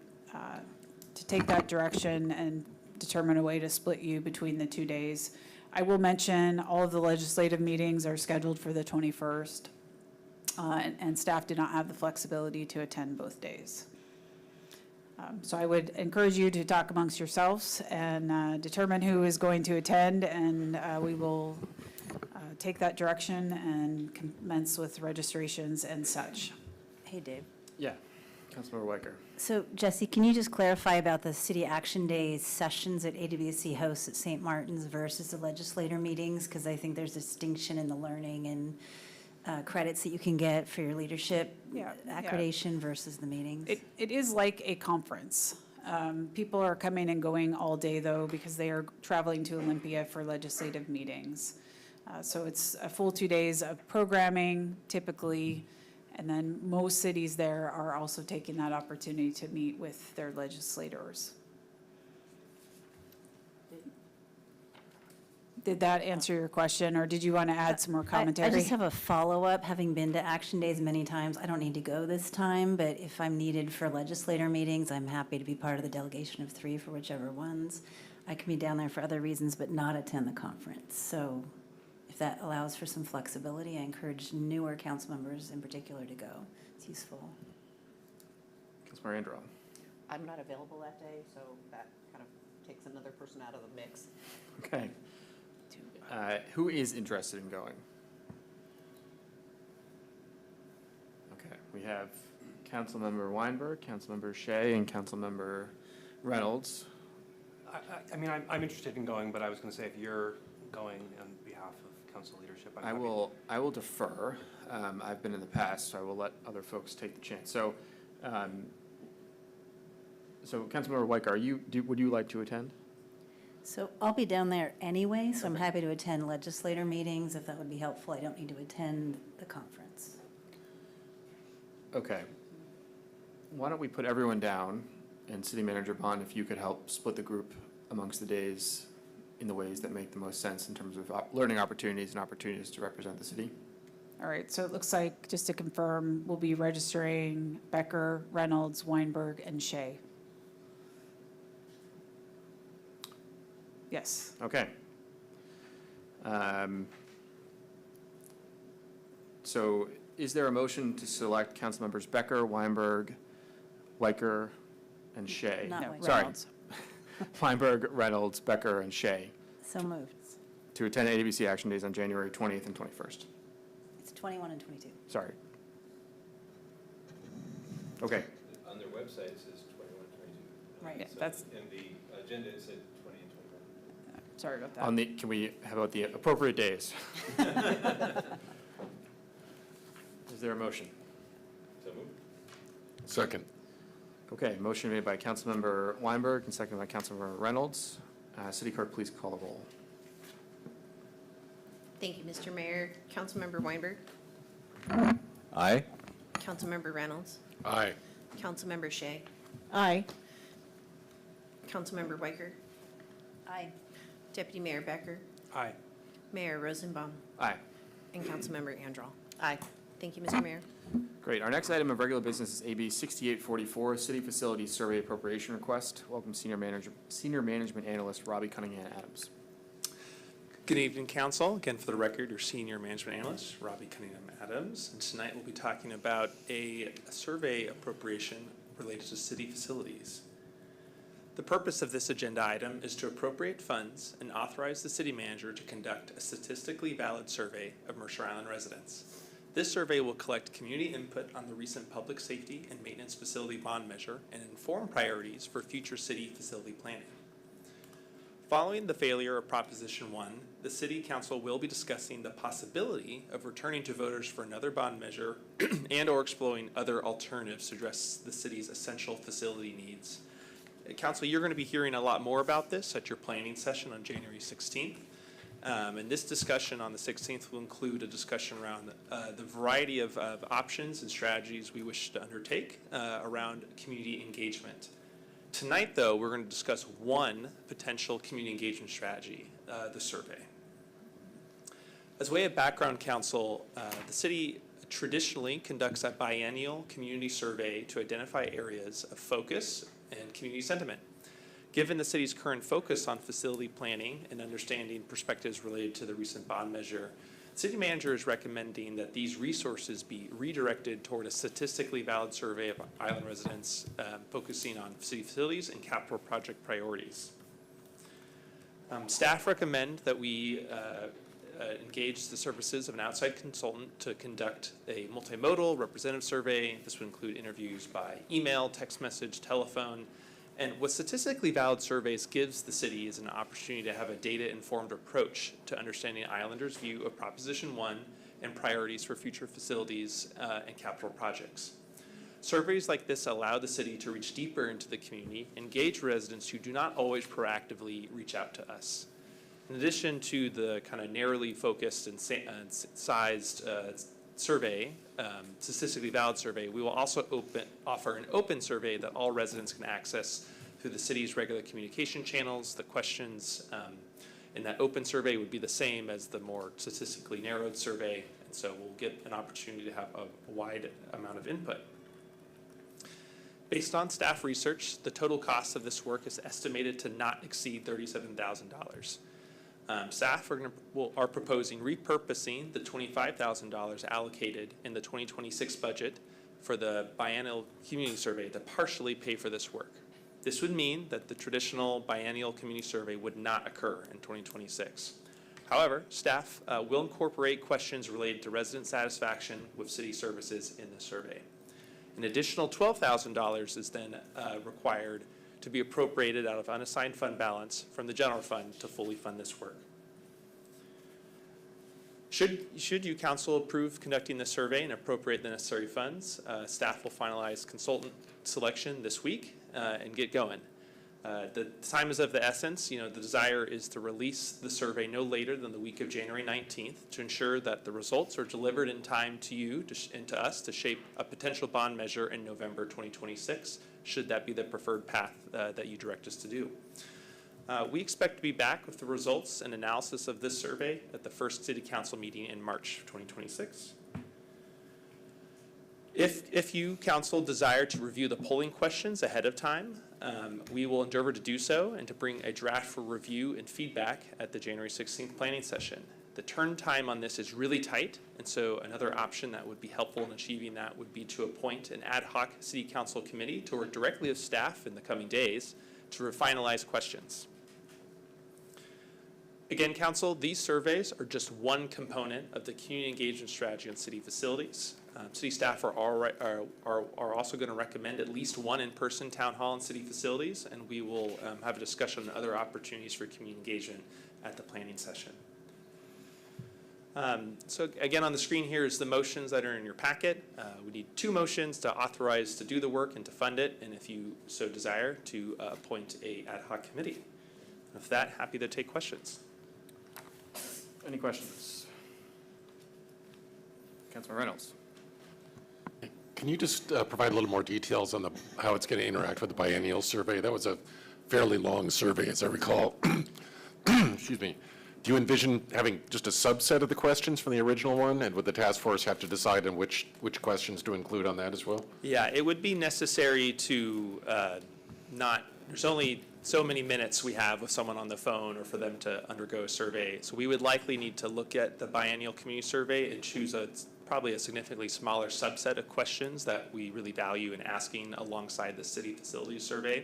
to take that direction and determine a way to split you between the 2 days. I will mention all of the legislative meetings are scheduled for the 21st, and staff did not have the flexibility to attend both days. So I would encourage you to talk amongst yourselves and determine who is going to attend, and we will take that direction and commence with registrations and such. Hey, Dave. Yeah, Councilmember Weicker. So, Jesse, can you just clarify about the City Action Days sessions that AWC hosts at St. Martin's versus the legislator meetings? Because I think there's a distinction in the learning and credits that you can get for your leadership accreditation versus the meetings. It is like a conference. People are coming and going all day, though, because they are traveling to Olympia for legislative meetings. So it's a full 2 days of programming, typically, and then most cities there are also taking that opportunity to meet with their legislators. Did that answer your question, or did you want to add some more commentary? I just have a follow-up. Having been to Action Days many times, I don't need to go this time, but if I'm needed for legislator meetings, I'm happy to be part of the delegation of 3 for whichever ones. I can be down there for other reasons, but not attend the conference. So if that allows for some flexibility, I encourage newer council members in particular to go. It's useful. Councilmember Andral. I'm not available that day, so that kind of takes another person out of the mix. Okay. Who is interested in going? Okay, we have Councilmember Weinberg, Councilmember Shea, and Councilmember Reynolds. I mean, I'm interested in going, but I was going to say if you're going on behalf of council leadership, I'm happy. I will defer. I've been in the past, so I will let other folks take the chance. So, Councilmember Weicker, would you like to attend? So I'll be down there anyway, so I'm happy to attend legislator meetings if that would be helpful. I don't need to attend the conference. Okay. Why don't we put everyone down, and City Manager Bond, if you could help split the group amongst the days in the ways that make the most sense in terms of learning opportunities and opportunities to represent the city. All right, so it looks like, just to confirm, we'll be registering Becker, Reynolds, Weinberg, and Shea. Yes. Okay. So is there a motion to select council members Becker, Weinberg, Weicker, and Shea? Not No, Weicker. Sorry. Reynolds. Weinberg, Reynolds, Becker, and Shea So moved. to attend AWC Action Days on January 20th and 21st. It's 21 and 22. Sorry. Okay. On their website, it says 21, 22. Right, that's, In the agenda, it said 20 and 21. sorry about that. How about the appropriate days? Is there a motion? So moved. Second. Okay, motion made by Councilmember Weinberg and seconded by Councilmember Reynolds. City Clerk, please call the roll. Thank you, Mr. Mayor. Councilmember Weinberg, Aye. Councilmember Reynolds, Aye. Councilmember Shea, Aye. Councilmember Weicker, Aye. Deputy Mayor Becker, Aye. Mayor Rosenbaum, Aye. and Councilmember Andral. Aye. Thank you, Mr. Mayor. Great. Our next item of regular business is AB 6844, City Facilities Survey Appropriation Request. Welcome Senior Management Analyst Robbie Cunningham Adams. Good evening, Council. Again, for the record, your Senior Management Analyst, Robbie Cunningham Adams. And tonight we'll be talking about a survey appropriation related to city facilities. The purpose of this agenda item is to appropriate funds and authorize the city manager to conduct a statistically valid survey of Mercer Island residents. This survey will collect community input on the recent public safety and maintenance facility bond measure and inform priorities for future city facility planning. Following the failure of Proposition 1, the City Council will be discussing the possibility of returning to voters for another bond measure and/or exploring other alternatives to address the city's essential facility needs. Council, you're going to be hearing a lot more about this at your planning session on January 16th. And this discussion on the 16th will include a discussion around the variety of options and strategies we wish to undertake around community engagement. Tonight, though, we're going to discuss one potential community engagement strategy, the survey. As way of background, Council, the city traditionally conducts a biennial community survey to identify areas of focus and community sentiment. Given the city's current focus on facility planning and understanding perspectives related to the recent bond measure, the city manager is recommending that these resources be redirected toward a statistically valid survey of island residents focusing on city facilities and capital project priorities. Staff recommend that we engage the services of an outside consultant to conduct a multimodal representative survey. This would include interviews by email, text message, telephone. And what statistically valid surveys gives the city is an opportunity to have a data-informed approach to understanding Islanders' view of Proposition 1 and priorities for future facilities and capital projects. Surveys like this allow the city to reach deeper into the community, engage residents who do not always proactively reach out to us. In addition to the kind of narrowly focused and sized survey, statistically valid survey, we will also offer an open survey that all residents can access through the city's regular communication channels. The questions in that open survey would be the same as the more statistically narrowed survey, and so we'll get an opportunity to have a wide amount of input. Based on staff research, the total cost of this work is estimated to not exceed $37,000. Staff are proposing repurposing the $25,000 allocated in the 2026 budget for the biennial community survey to partially pay for this work. This would mean that the traditional biennial community survey would not occur in 2026. However, staff will incorporate questions related to resident satisfaction with city services in the survey. An additional $12,000 is then required to be appropriated out of unassigned fund balance from the general fund to fully fund this work. Should you, Council, approve conducting the survey and appropriate the necessary funds, staff will finalize consultant selection this week and get going. The time is of the essence. The desire is to release the survey no later than the week of January 19th to ensure that the results are delivered in time to you and to us to shape a potential bond measure in November 2026, should that be the preferred path that you direct us to do. We expect to be back with the results and analysis of this survey at the first City Council meeting in March 2026. If you, Council, desire to review the polling questions ahead of time, we will endeavor to do so and to bring a draft for review and feedback at the January 16th planning session. The turn time on this is really tight, and so another option that would be helpful in achieving that would be to appoint an ad hoc City Council committee to work directly with staff in the coming days to finalize questions. Again, Council, these surveys are just one component of the community engagement strategy on city facilities. City staff are also going to recommend at least one in-person town hall and city facilities, and we will have a discussion on other opportunities for community engagement at the planning session. So again, on the screen here is the motions that are in your packet. We need two motions to authorize to do the work and to fund it, and if you so desire, to appoint a ad hoc committee. With that, happy to take questions. Any questions? Councilman Reynolds. Can you just provide a little more details on how it's going to interact with the biennial survey? That was a fairly long survey, as I recall. Excuse me. Do you envision having just a subset of the questions from the original one, and would the task force have to decide on which questions to include on that as well? Yeah, it would be necessary to there's only so many minutes we have with someone on the phone or for them to undergo a survey. So we would likely need to look at the biennial community survey and choose probably a significantly smaller subset of questions that we really value in asking alongside the city facilities survey.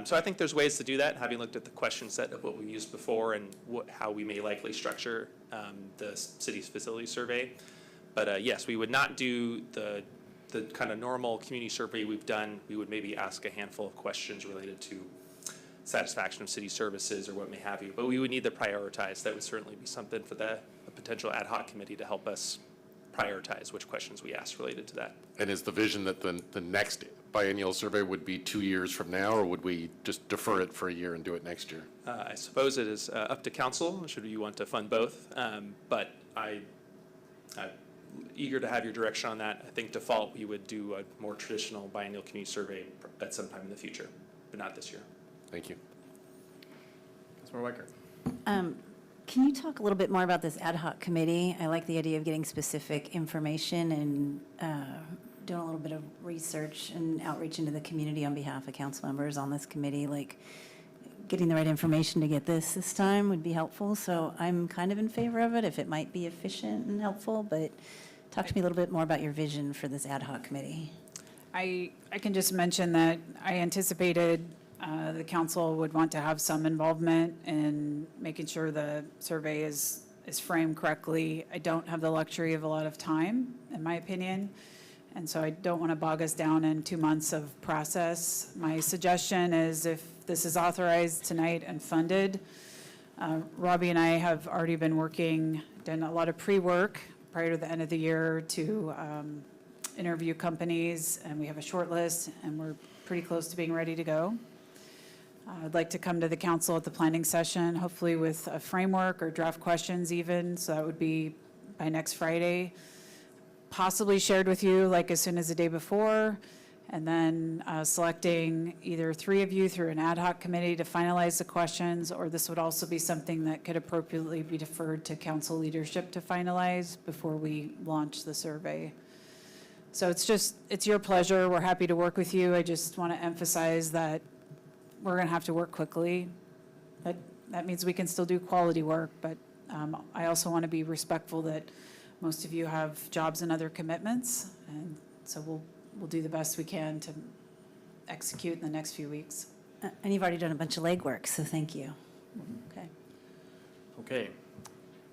So I think there's ways to do that, having looked at the question set of what we used before and how we may likely structure the city's facilities survey. But yes, we would not do the kind of normal community survey we've done. We would maybe ask a handful of questions related to satisfaction of city services or what may have you. But we would need to prioritize. That would certainly be something for a potential ad hoc committee to help us prioritize which questions we ask related to that. And is the vision that the next biennial survey would be 2 years from now, or would we just defer it for a year and do it next year? I suppose it is up to council, should you want to fund both. But I'm eager to have your direction on that. I think default, we would do a more traditional biennial community survey at some time in the future, but not this year. Thank you. Councilmember Weicker. Can you talk a little bit more about this ad hoc committee? I like the idea of getting specific information and doing a little bit of research and outreach into the community on behalf of council members on this committee. Like, getting the right information to get this time would be helpful. So I'm kind of in favor of it if it might be efficient and helpful, but talk to me a little bit more about your vision for this ad hoc committee. I can just mention that I anticipated the council would want to have some involvement in making sure the survey is framed correctly. I don't have the luxury of a lot of time, in my opinion, and so I don't want to bog us down in 2 months of process. My suggestion is if this is authorized tonight and funded, Robbie and I have already been done a lot of pre-work prior to the end of the year to interview companies, and we have a short list, and we're pretty close to being ready to go. I'd like to come to the council at the planning session, hopefully with a framework or draft questions even, so that would be by next Friday. Possibly shared with you like as soon as the day before, and then selecting either 3 of you through an ad hoc committee to finalize the questions, or this would also be something that could appropriately be deferred to council leadership to finalize before we launch the survey. So it's your pleasure. We're happy to work with you. I just want to emphasize that we're going to have to work quickly. But that means we can still do quality work, but I also want to be respectful that most of you have jobs and other commitments, and so we'll do the best we can to execute in the next few weeks. And you've already done a bunch of legwork, so thank you. Okay. Okay.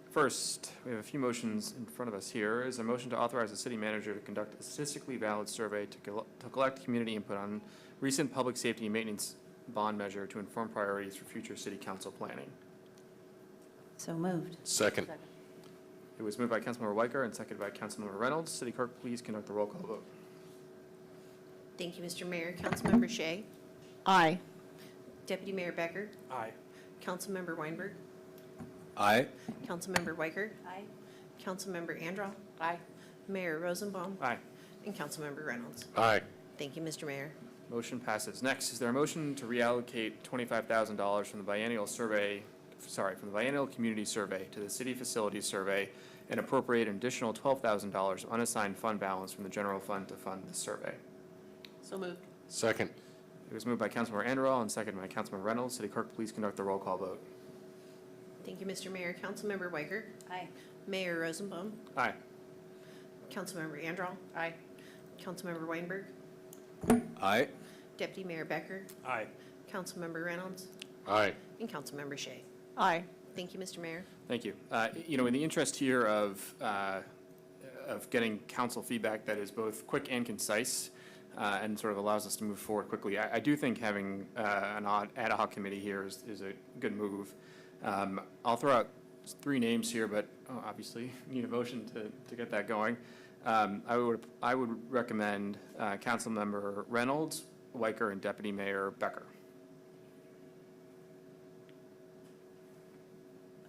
First, we have a few motions in front of us here. Is a motion to authorize the city manager to conduct a statistically valid survey to collect community input on recent public safety and maintenance bond measure to inform priorities for future city council planning. So moved. Second. It was moved by Councilmember Weicker and seconded by Councilmember Reynolds. City clerk, please conduct the roll call vote. Thank you, Mr. Mayor. Councilmember Shea. Aye. Deputy Mayor Becker. Aye. Councilmember Weinberg. Aye. Councilmember Weicker. Aye. Councilmember Andral. Aye. Mayor Rosenbaum. Aye. And Councilmember Reynolds. Aye. Thank you, Mr. Mayor. Motion passes. Next, is there a motion to reallocate $25,000 from the biennial community survey to the city facilities survey and appropriate an additional $12,000 of unassigned fund balance from the general fund to fund the survey? So moved. Second. It was moved by Councilmember Anderall and seconded by Councilmember Reynolds. City clerk, please conduct the roll call vote. Thank you, Mr. Mayor. Councilmember Weicker. Aye. Mayor Rosenbaum. Aye. Councilmember Andral. Aye. Councilmember Weinberg. Aye. Deputy Mayor Becker. Aye. Councilmember Reynolds. Aye. And Councilmember Shea. Aye. Thank you, Mr. Mayor. Thank you. In the interest here of getting council feedback that is both quick and concise and sort of allows us to move forward quickly, I do think having an ad hoc committee here is a good move. I'll throw out 3 names here, but obviously need a motion to get that going. I would recommend Councilmember Reynolds, Weicker, and Deputy Mayor Becker.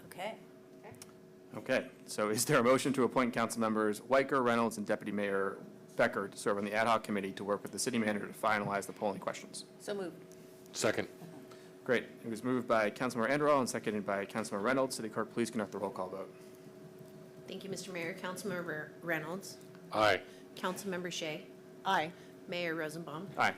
Okay. Okay, so is there a motion to appoint council members Weicker, Reynolds, and Deputy Mayor Becker to serve on the ad hoc committee to work with the city manager to finalize the polling questions. So moved. Second. Great. It was moved by Councilmember Anderall and seconded by Councilmember Reynolds. City Clerk, please conduct the roll call vote. Thank you, Mr. Mayor. Councilmember Reynolds. Aye. Councilmember Shea. Aye. Mayor Rosenbaum. Aye.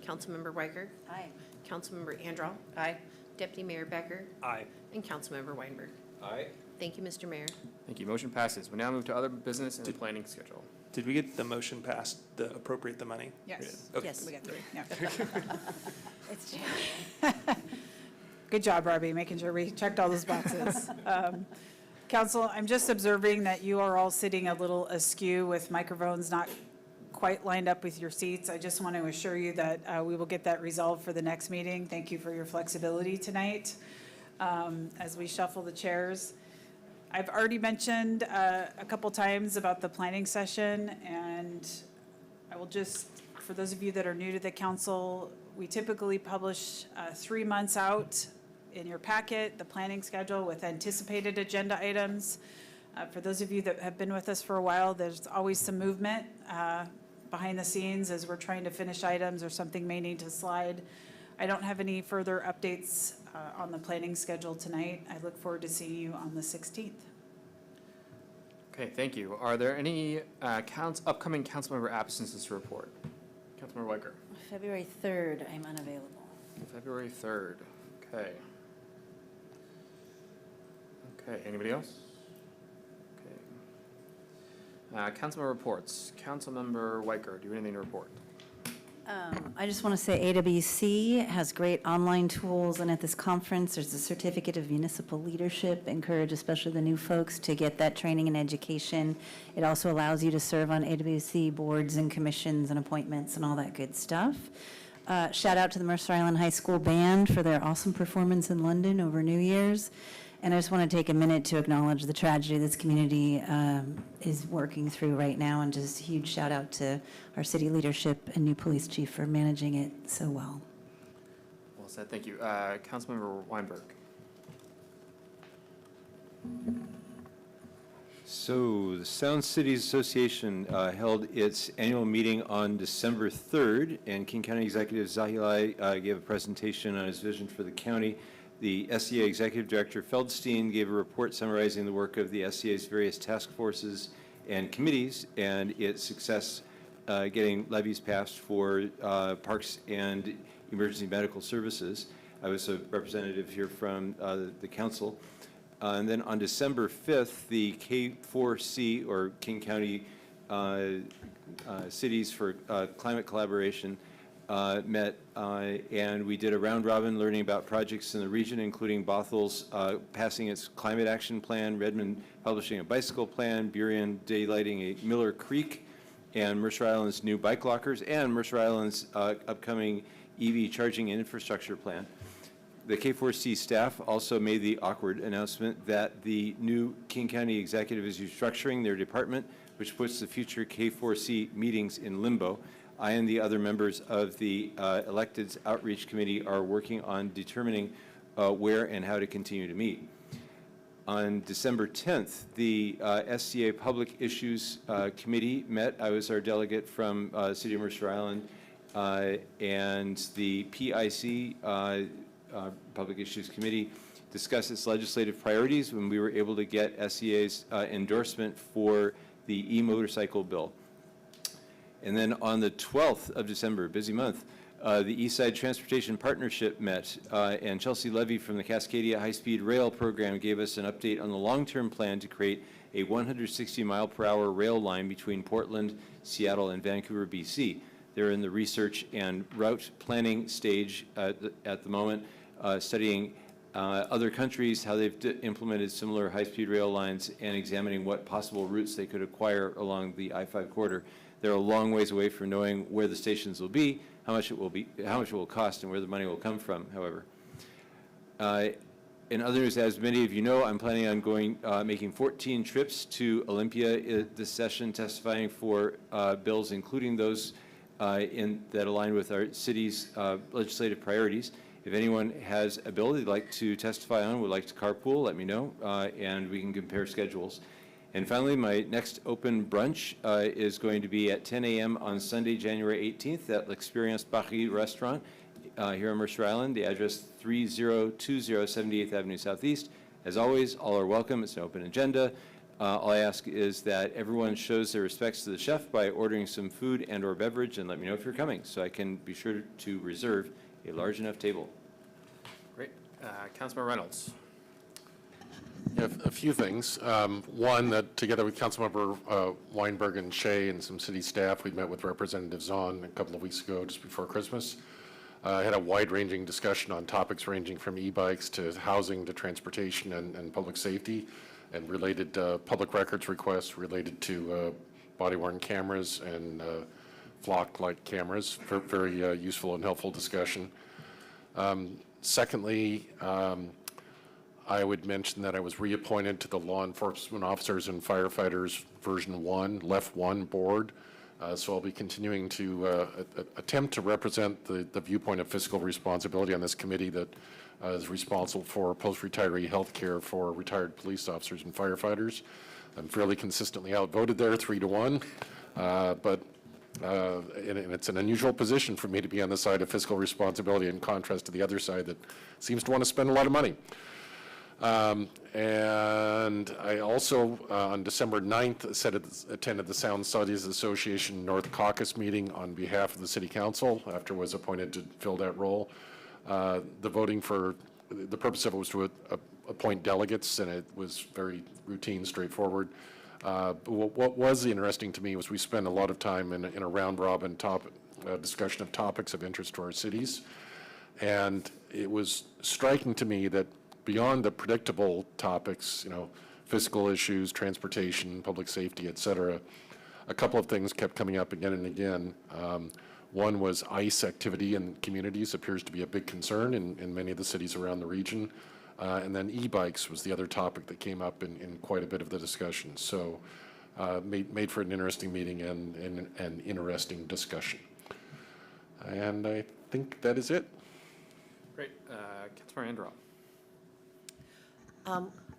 Councilmember Weicker. Aye. Councilmember Anderall. Aye. Deputy Mayor Becker. Aye. And Councilmember Weinberg. Aye. Thank you, Mr. Mayor. Thank you. Motion passes. We now move to other business and the planning schedule. Did we get the motion passed, the appropriate the money? Yes. Okay. Yes. We got three, yeah. It's Good job, Robbie, making sure we checked all those boxes. Council, I'm just observing that you are all sitting a little askew with microphones not quite lined up with your seats. I just want to assure you that we will get that resolved for the next meeting. Thank you for your flexibility tonight as we shuffle the chairs. I've already mentioned a couple times about the planning session, and I will just, for those of you that are new to the council, we typically publish 3 months out in your packet, the planning schedule with anticipated agenda items. For those of you that have been with us for a while, there's always some movement behind the scenes as we're trying to finish items or something may need to slide. I don't have any further updates on the planning schedule tonight. I look forward to seeing you on the 16th. Okay, thank you. Are there any upcoming council member absences to report? Councilmember Weicker. February 3rd, I'm unavailable. February 3rd. Okay. Okay, anybody else? Okay. Councilmember reports. Councilmember Weicker, do you have anything to report? I just want to say AWC has great online tools, and at this conference, there's a certificate of municipal leadership. Encourage especially the new folks to get that training and education. It also allows you to serve on AWC boards and commissions and appointments and all that good stuff. Shout out to the Mercer Island High School Band for their awesome performance in London over New Year's. And I just want to take a minute to acknowledge the tragedy this community is working through right now, and just a huge shout out to our city leadership and new police chief for managing it so well. Well said, thank you. Councilmember Weinberg. So the Sound Cities Association held its annual meeting on December 3rd, and King County Executive Zahilai gave a presentation on his vision for the county. The SCA Executive Director Feldstein gave a report summarizing the work of the SCA's various task forces and committees and its success getting levies passed for parks and emergency medical services. I was a representative here from the council. And then on December 5th, the K4C, or King County Cities for Climate Collaboration, met and we did a round robin learning about projects in the region, including Bothel's passing its climate action plan, Redmond publishing a bicycle plan, Burien daylighting a Miller Creek, and Mercer Island's new bike lockers, and Mercer Island's upcoming EV charging and infrastructure plan. The K4C staff also made the awkward announcement that the new King County executive is restructuring their department, which puts the future K4C meetings in limbo. I and the other members of the Electeds Outreach Committee are working on determining where and how to continue to meet. On December 10th, the SCA Public Issues Committee met. I was our delegate from City of Mercer Island, and the PIC, Public Issues Committee, discussed its legislative priorities when we were able to get SCA's endorsement for the e-motorcycle bill. And then on the 12th of December, busy month, the East Side Transportation Partnership met, and Chelsea Levy from the Cascadia High-Speed Rail Program gave us an update on the long-term plan to create a 160-mile-per-hour rail line between Portland, Seattle, and Vancouver, BC. They're in the research and route planning stage at the moment, studying other countries, how they've implemented similar high-speed rail lines, and examining what possible routes they could acquire along the I-5 corridor. They're a long ways away from knowing where the stations will be, how much it will cost, and where the money will come from, however. In other news, as many of you know, I'm planning on making 14 trips to Olympia this session, testifying for bills, including those that align with our city's legislative priorities. If anyone has a bill they'd like to testify on, would like to carpool, let me know, and we can compare schedules. And finally, my next open brunch is going to be at 10 a.m. on Sunday, January 18th at L'Experience Paris Restaurant here on Mercer Island. The address 3020 78th Avenue Southeast. As always, all are welcome. It's an open agenda. All I ask is that everyone shows their respects to the chef by ordering some food and or beverage, and let me know if you're coming so I can be sure to reserve a large enough table. Great. Councilmember Reynolds. Yeah, a few things. One, that together with Councilmember Weinberg and Shea and some city staff, we met with Representative Zahn a couple of weeks ago, just before Christmas. Had a wide-ranging discussion on topics ranging from e-bikes to housing to transportation and public safety, and related public records requests related to body-worn cameras and flock-like cameras. Very useful and helpful discussion. Secondly, I would mention that I was reappointed to the Law Enforcement Officers and Firefighters Version 1, Left 1 board. So I'll be continuing to attempt to represent the viewpoint of fiscal responsibility on this committee that is responsible for post-retiree health care for retired police officers and firefighters. I'm fairly consistently outvoted there, 3-1. And it's an unusual position for me to be on the side of fiscal responsibility in contrast to the other side that seems to want to spend a lot of money. And I also, on December 9th, attended the Sound Studies Association North Caucus meeting on behalf of the City Council after I was appointed to fill that role. The voting for, the purpose of it was to appoint delegates, and it was very routine, straightforward. But what was interesting to me was we spent a lot of time in a round-robin discussion of topics of interest to our cities. And it was striking to me that beyond the predictable topics, fiscal issues, transportation, public safety, et cetera, a couple of things kept coming up again and again. One was ICE activity in communities appears to be a big concern in many of the cities around the region. And then e-bikes was the other topic that came up in quite a bit of the discussion. So made for an interesting meeting and an interesting discussion. And I think that is it. Great. Councilmember Andrew.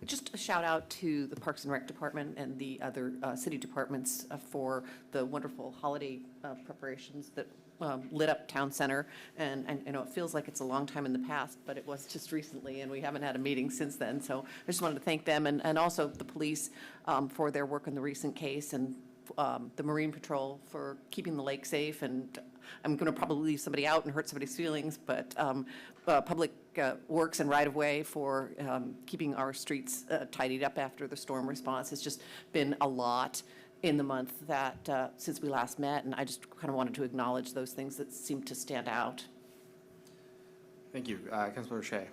Just a shout out to the Parks and Rec Department and the other city departments for the wonderful holiday preparations that lit up Town Center. And it feels like it's a long time in the past, but it was just recently, and we haven't had a meeting since then. So I just wanted to thank them and also the police for their work in the recent case, and the Marine Patrol for keeping the lake safe. And I'm going to probably leave somebody out and hurt somebody's feelings, but Public Works and right-of-way for keeping our streets tidied up after the storm response. It's just been a lot in the month that since we last met, and I just kind of wanted to acknowledge those things that seem to stand out. Thank you. Councilmember Shea.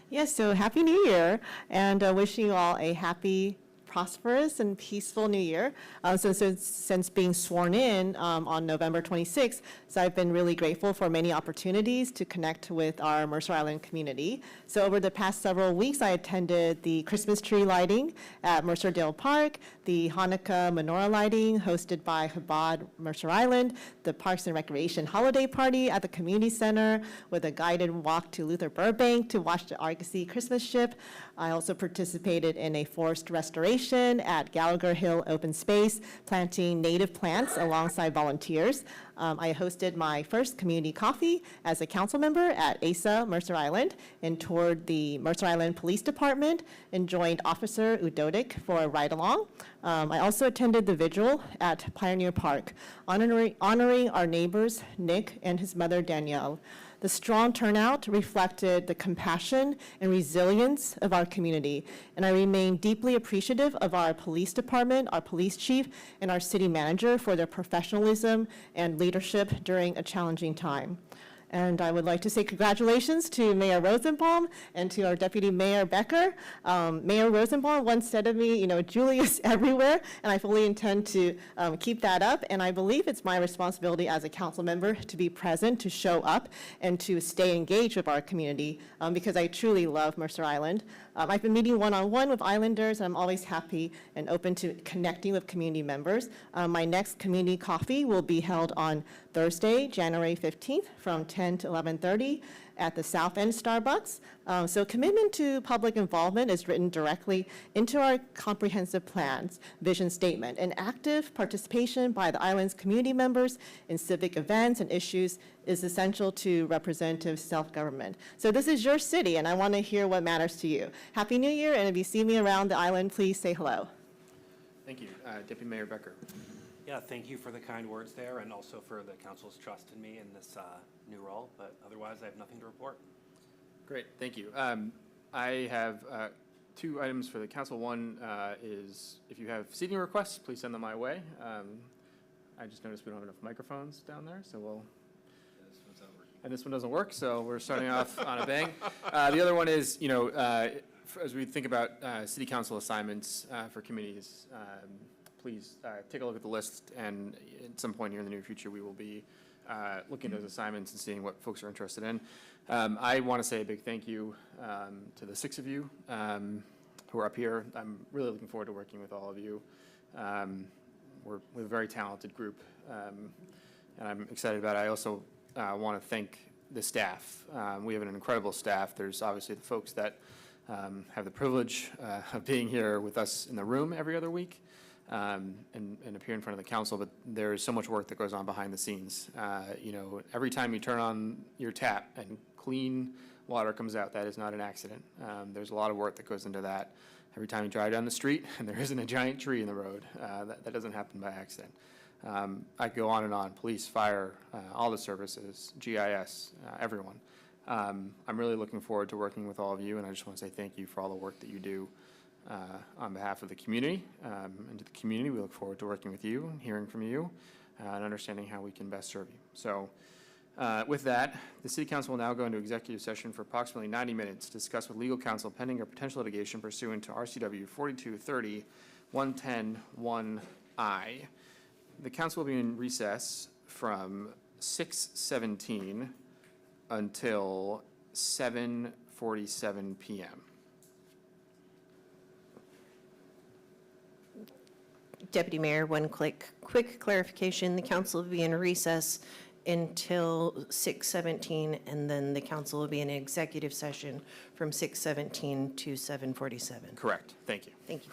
Yes, so Happy New Year, and wishing you all a happy, prosperous, and peaceful New Year. Since being sworn in on November 26th, so I've been really grateful for many opportunities to connect with our Mercer Island community. So over the past several weeks, I attended the Christmas tree lighting at Mercer Dale Park, the Hanukkah menorah lighting hosted by Chabad Mercer Island, the Parks and Recreation holiday party at the community center with a guided walk to Luther Burbank to watch the Argosy Christmas ship. I also participated in a forest restoration at Gallagher Hill Open Space, planting native plants alongside volunteers. I hosted my first community coffee as a council member at ASA Mercer Island and toured the Mercer Island Police Department and joined Officer Udodik for a ride-along. I also attended the vigil at Pioneer Park, honoring our neighbors, Nick and his mother, Danielle. The strong turnout reflected the compassion and resilience of our community, and I remain deeply appreciative of our police department, our police chief, and our city manager for their professionalism and leadership during a challenging time. And I would like to say congratulations to Mayor Rosenbaum and to our Deputy Mayor Becker. Mayor Rosenbaum once said of me, Julie is everywhere, and I fully intend to keep that up. And I believe it's my responsibility as a council member to be present, to show up, and to stay engaged with our community because I truly love Mercer Island. I've been meeting one-on-one with Islanders, and I'm always happy and open to connecting with community members. My next community coffee will be held on Thursday, January 15th from 10 10 to 11:30 at the South End Starbucks. So commitment to public involvement is written directly into our comprehensive plans, vision statement, and active participation by the island's community members in civic events and issues is essential to representative self-government. So this is your city, and I want to hear what matters to you. Happy New Year, and if you see me around the island, please say hello. Thank you. Deputy Mayor Becker. Yeah, thank you for the kind words there and also for the council's trust in me in this new role, but otherwise I have nothing to report. Great, thank you. I have two items for the council. One is if you have seating requests, please send them my way. I just noticed we don't have enough microphones down there, so we'll. And this one doesn't work, so we're starting off on a bang. The other one is, as we think about city council assignments for committees, please take a look at the list, and at some point here in the near future, we will be looking at those assignments and seeing what folks are interested in. I want to say a big thank you to the 6 of you who are up here. I'm really looking forward to working with all of you. We're a very talented group, and I'm excited about it. I also want to thank the staff. We have an incredible staff. There's obviously the folks that have the privilege of being here with us in the room every other week and appear in front of the council, but there is so much work that goes on behind the scenes. Every time you turn on your tap and clean water comes out, that is not an accident. There's a lot of work that goes into that. Every time you drive down the street and there isn't a giant tree in the road, that doesn't happen by accident. I go on and on, police, fire, all the services, GIS, everyone. I'm really looking forward to working with all of you, and I just want to say thank you for all the work that you do on behalf of the community. And to the community, we look forward to working with you, hearing from you, and understanding how we can best serve you. So with that, the City Council will now go into executive session for approximately 90 minutes to discuss with legal counsel pending or potential litigation pursuant to RCW 4230-110-1I. The council will be in recess from 6:17 until 7:47 p.m. Deputy Mayor, one quick clarification. The council will be in recess until 6:17, and then the council will be in executive session from 6:17 to 7:47. Correct. Thank you. Thank you.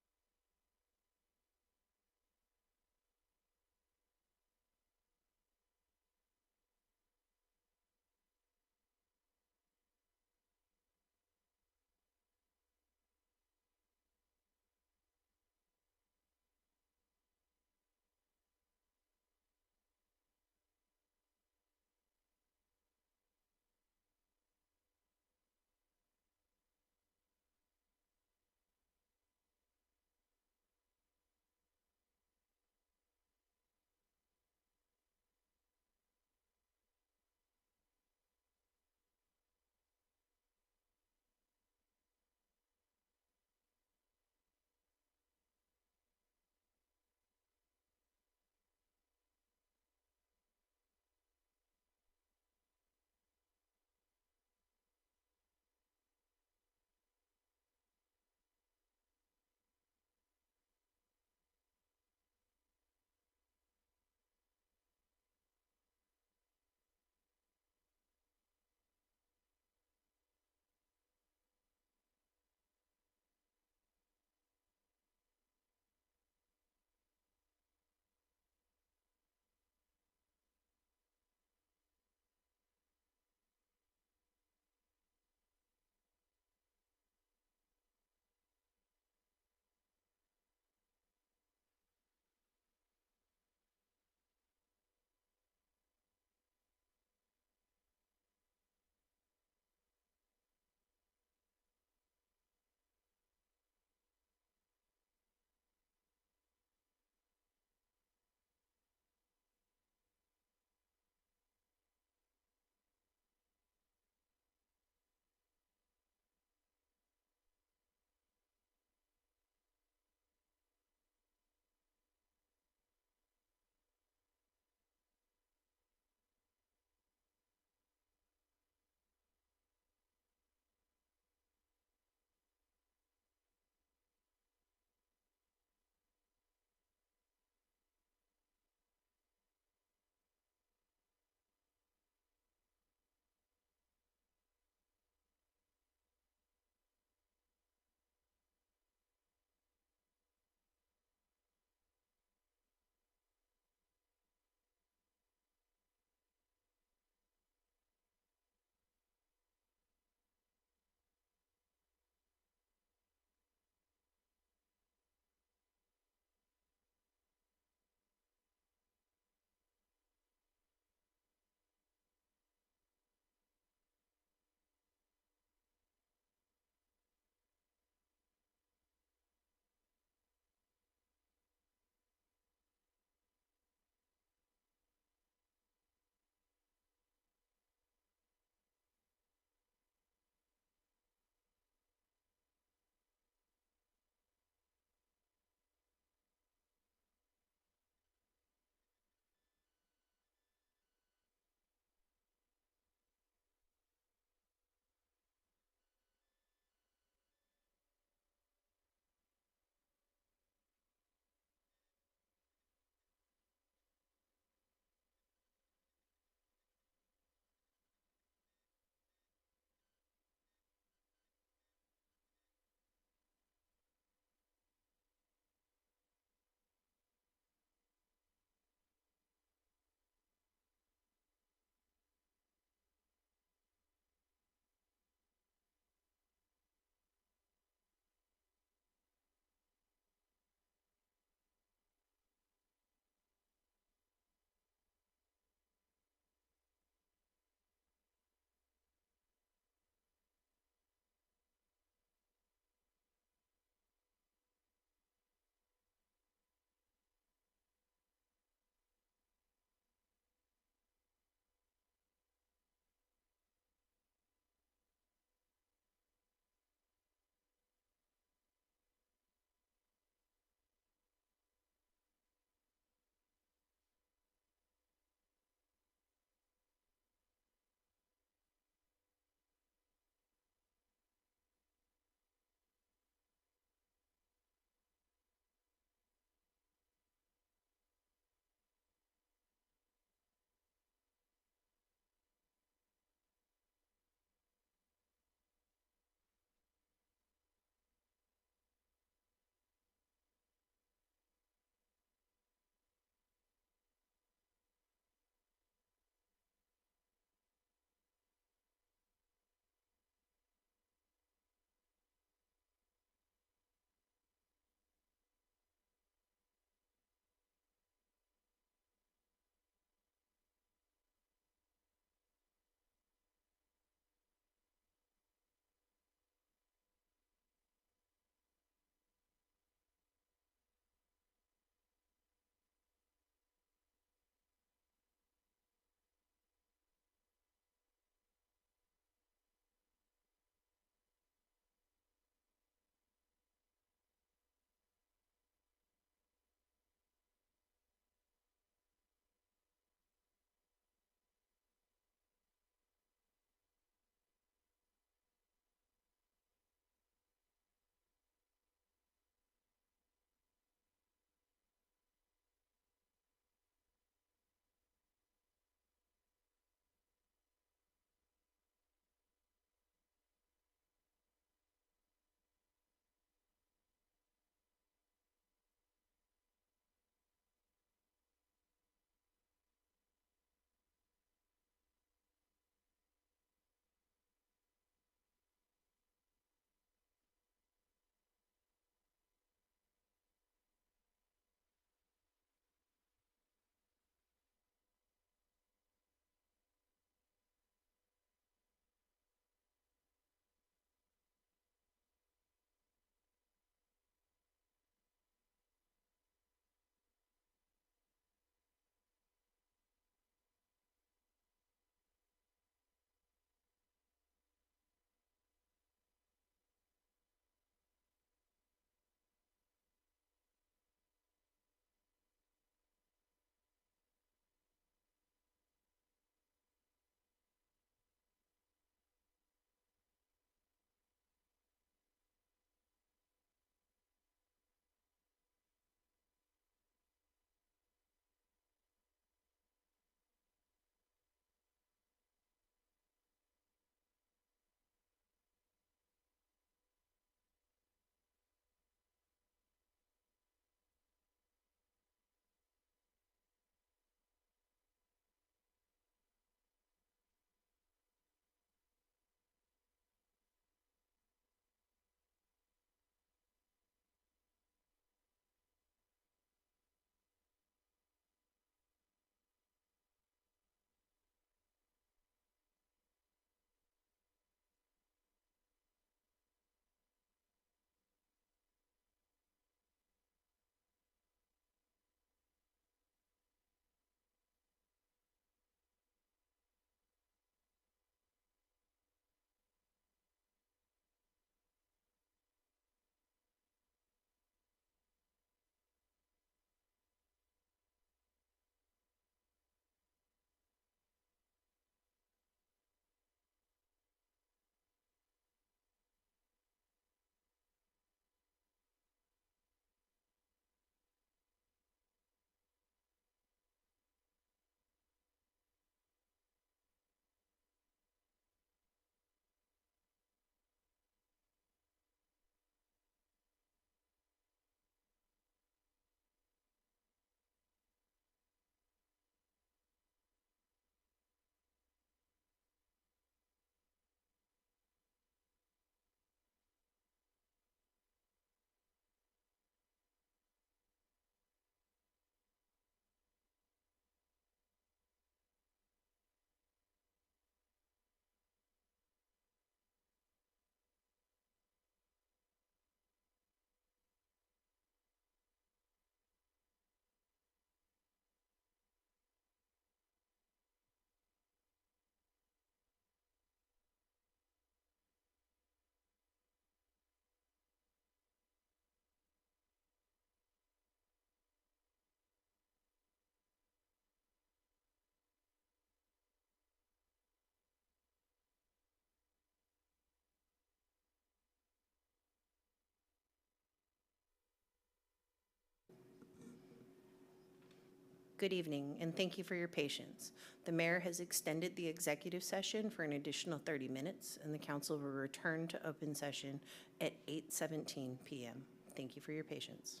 Good evening, and thank you for your patience. The mayor has extended the executive session for an additional 30 minutes, and the council will return to open session at 8:17 PM. Thank you for your patience.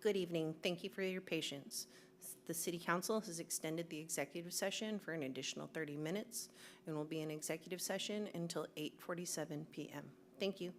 Good evening. Thank you for your patience. The City Council has extended the executive session for an additional 30 minutes and will be in executive session until 8:47 p.m. Thank you.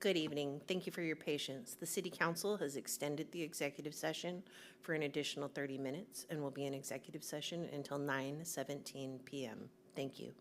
Good evening. Thank you for your patience. The City Council has extended the executive session for an additional 30 minutes and will be in executive session until 9:17 p.m. Thank you.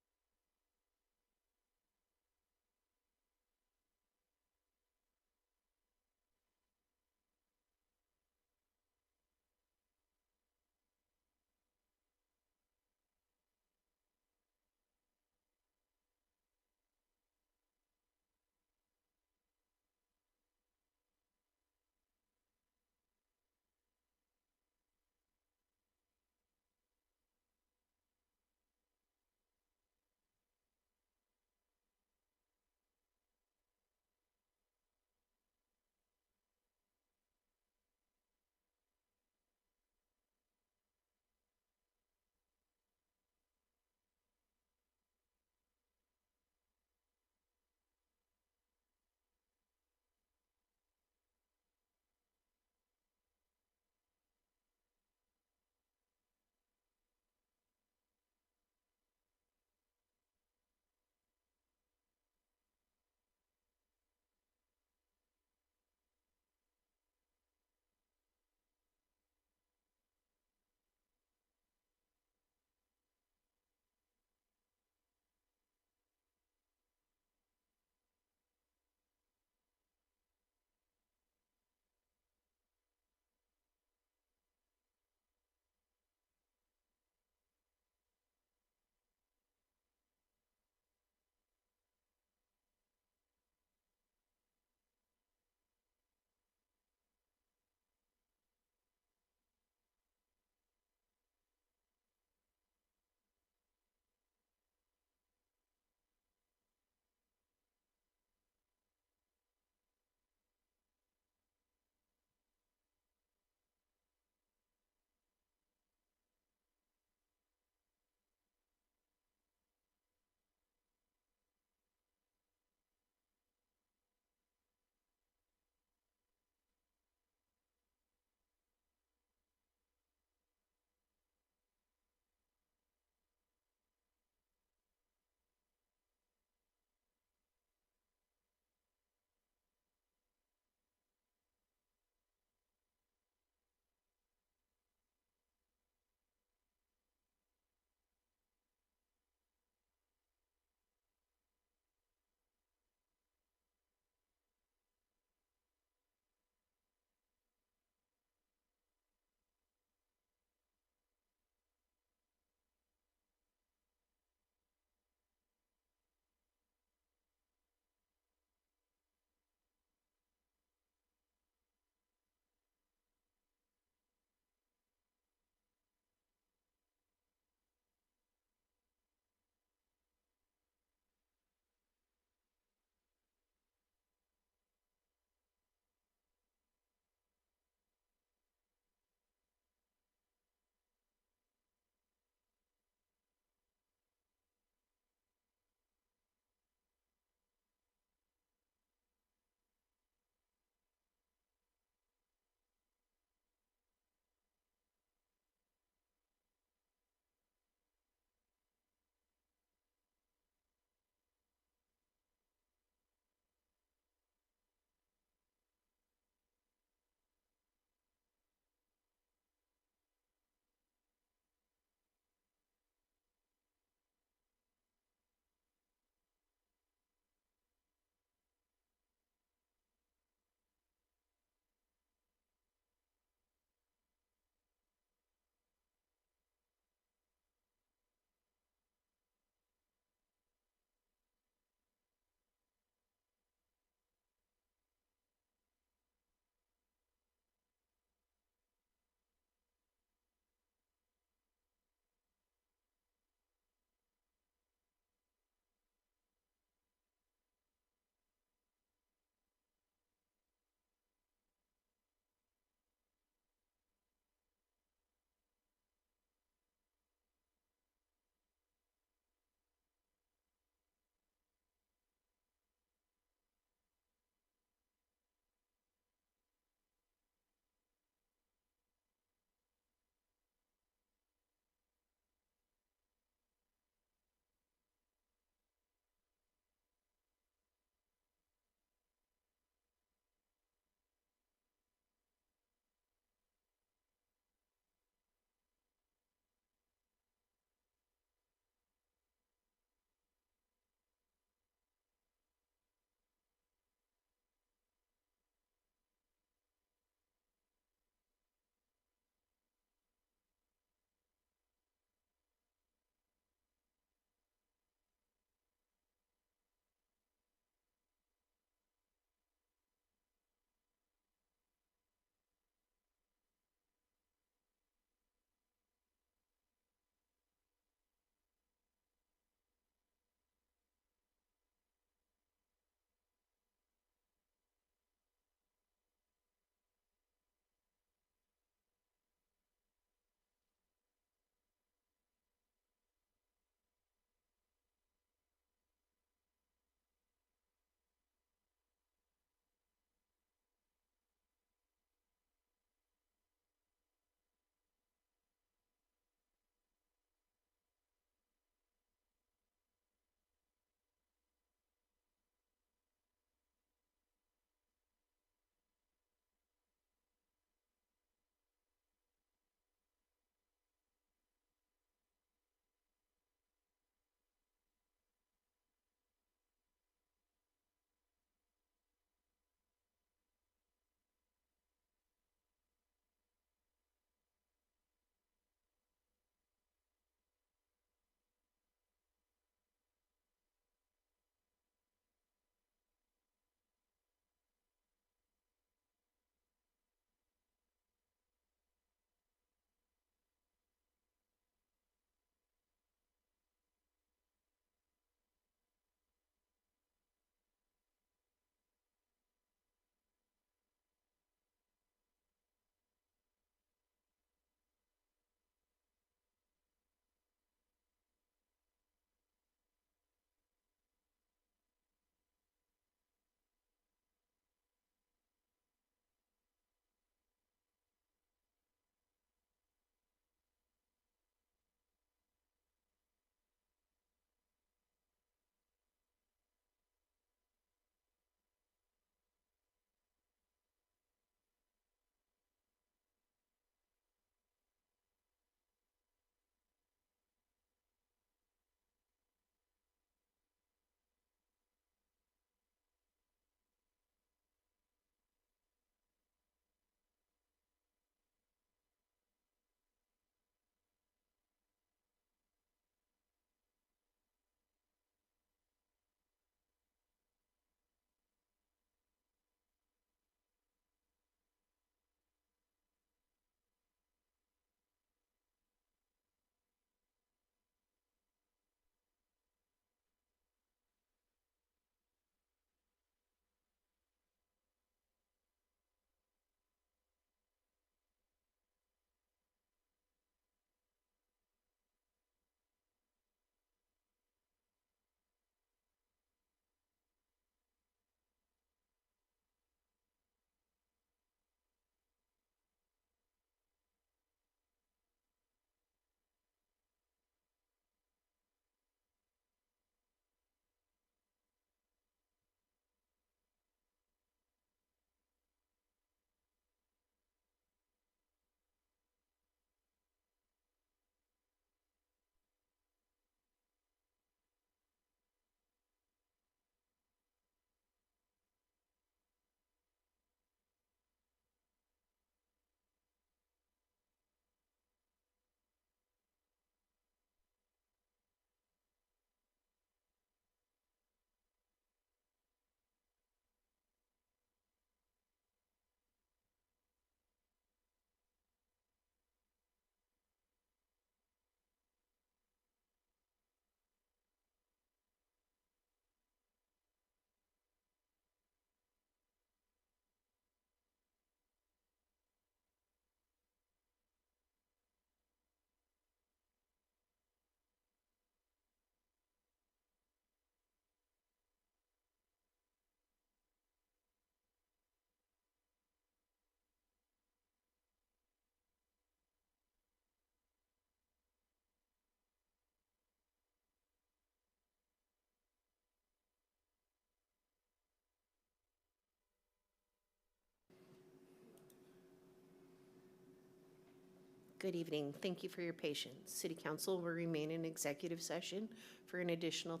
Good evening. Thank you for your patience. City Council will remain in executive session for an additional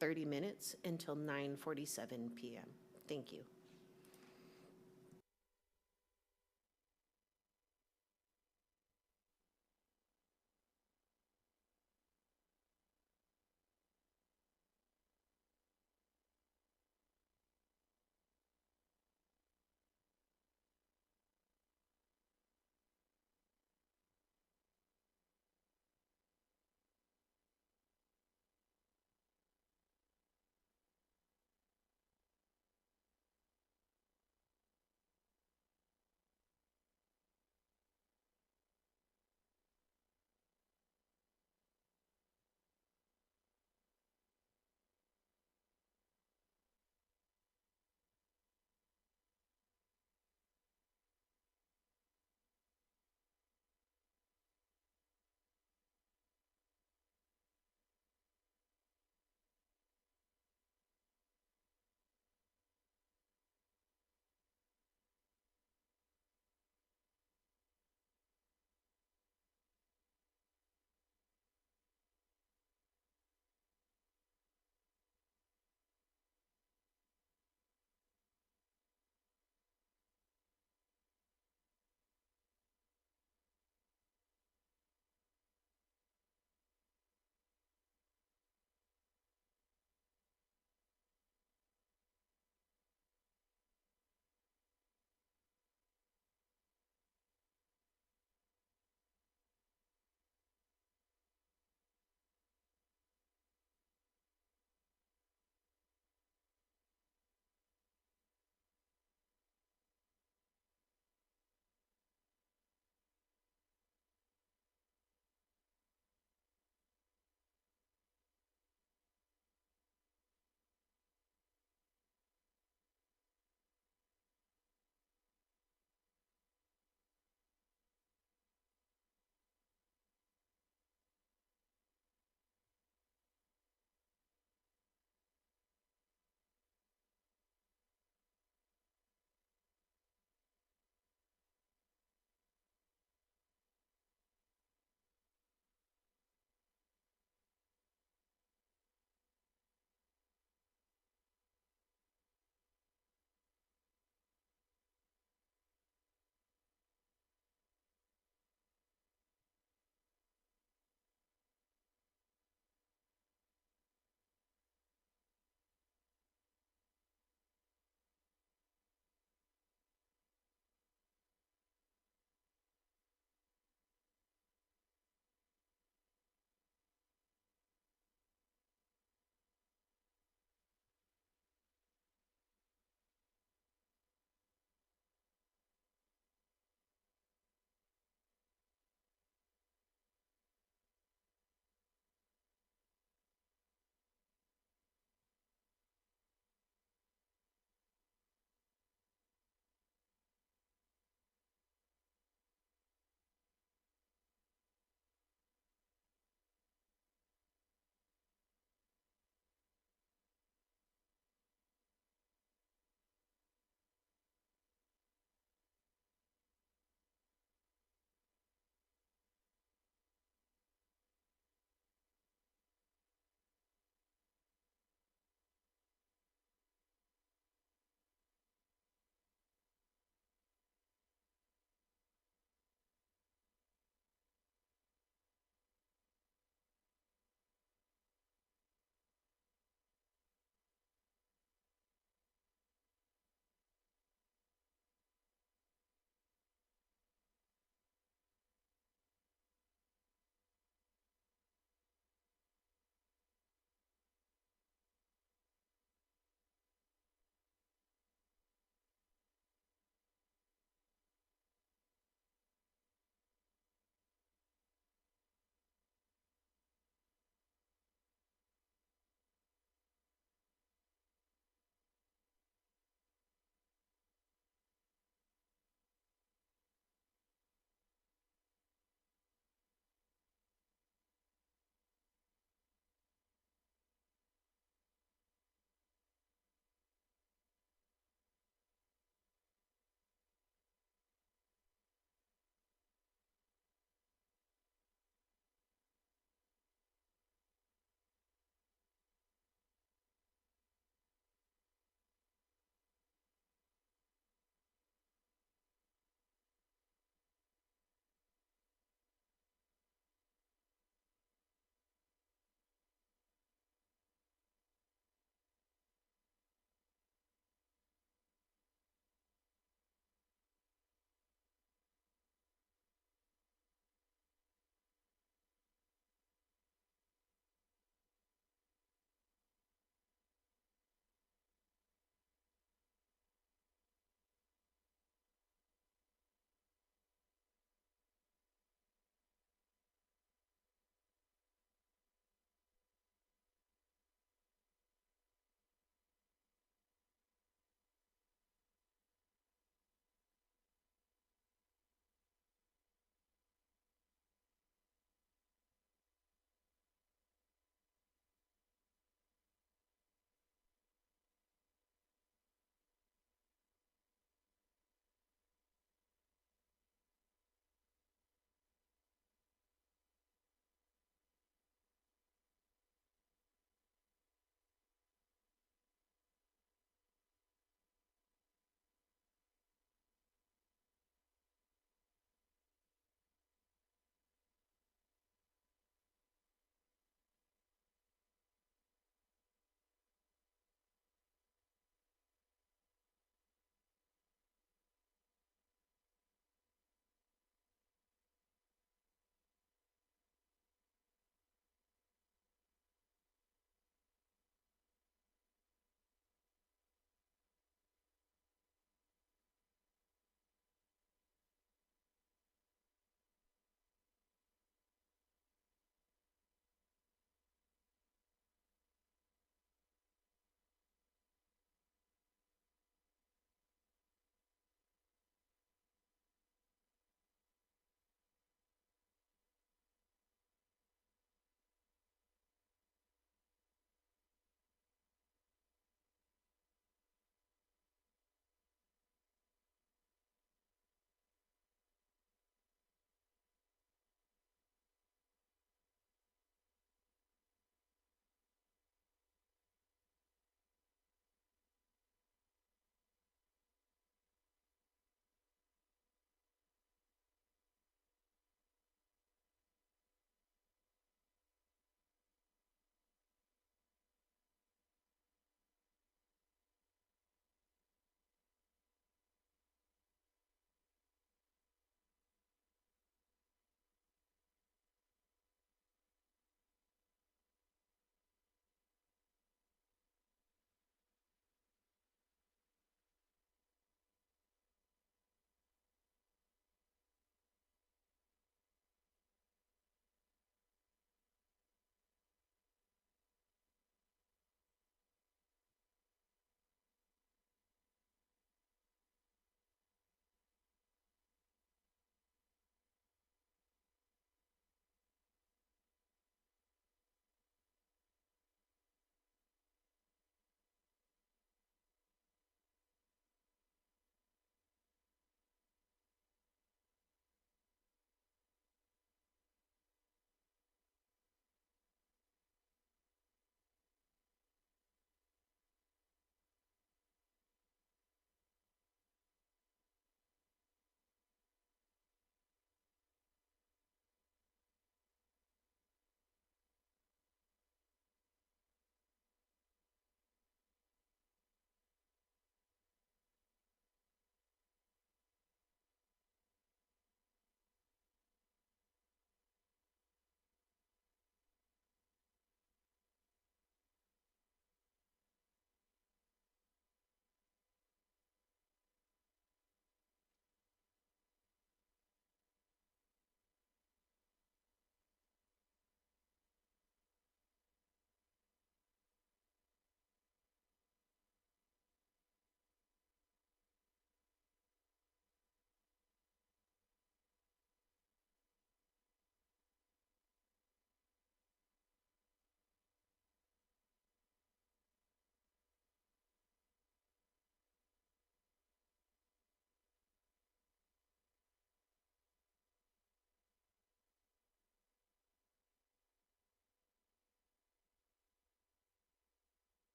30 minutes until 9:47 PM. Thank you.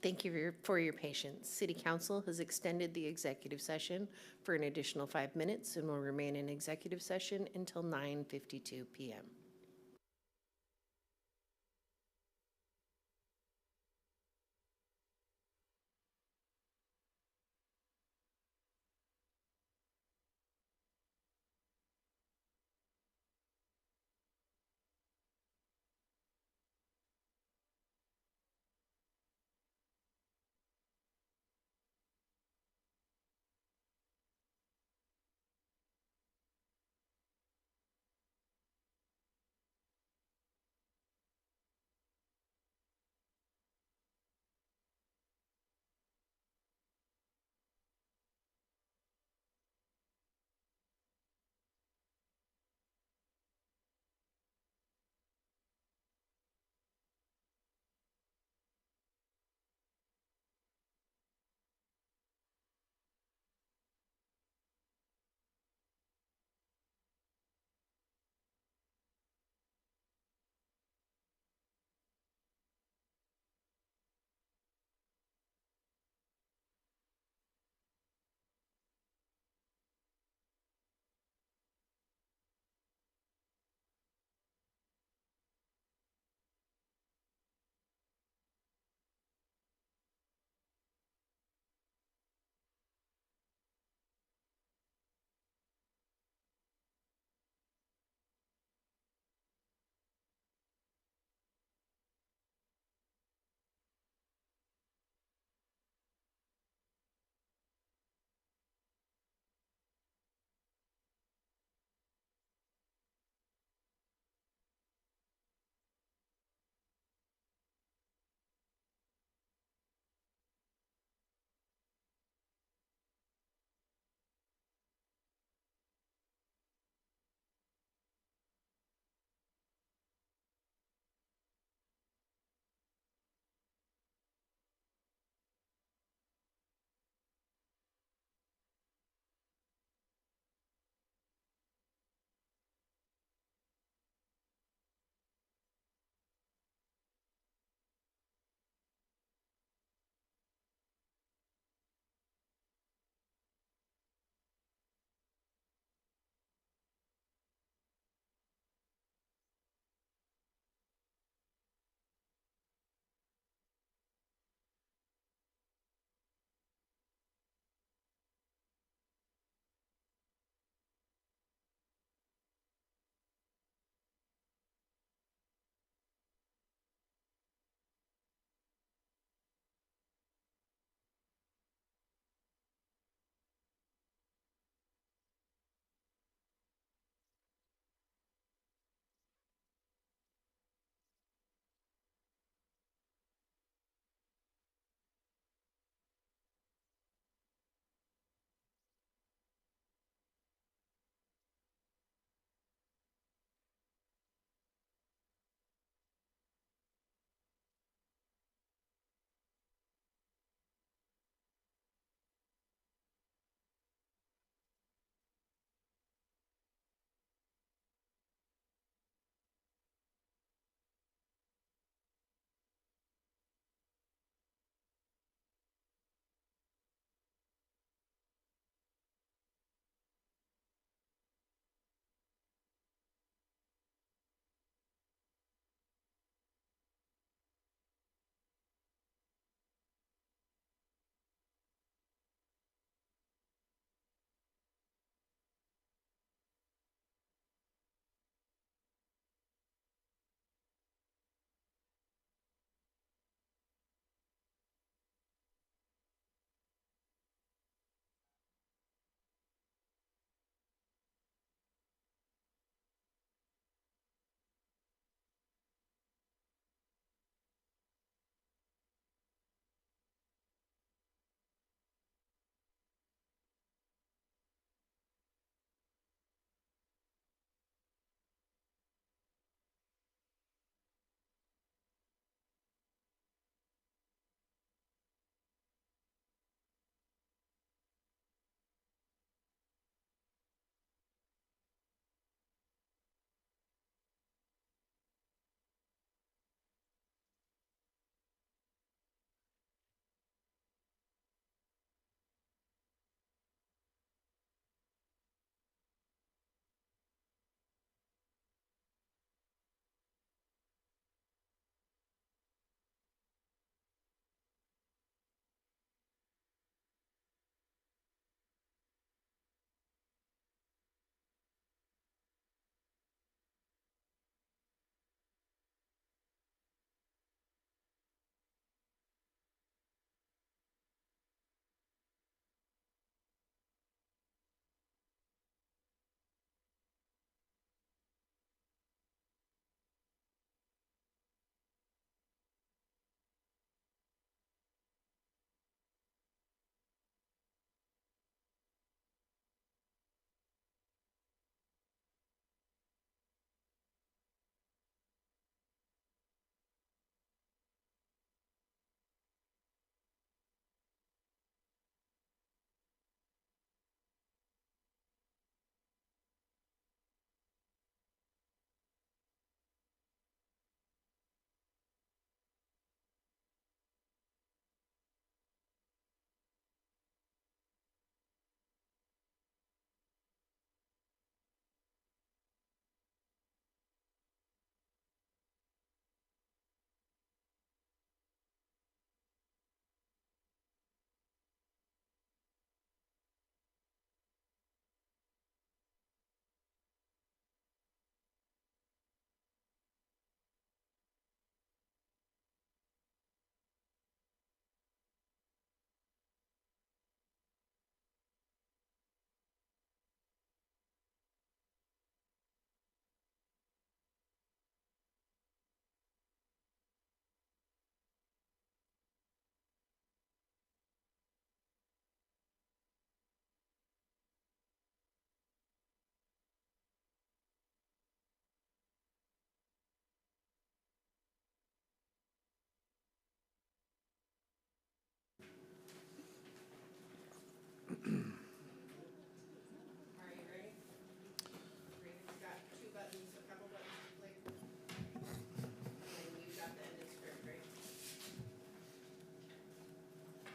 Thank you for your patience. City Council has extended the executive session for an additional 5 minutes and will remain in executive session until 9:52 p.m.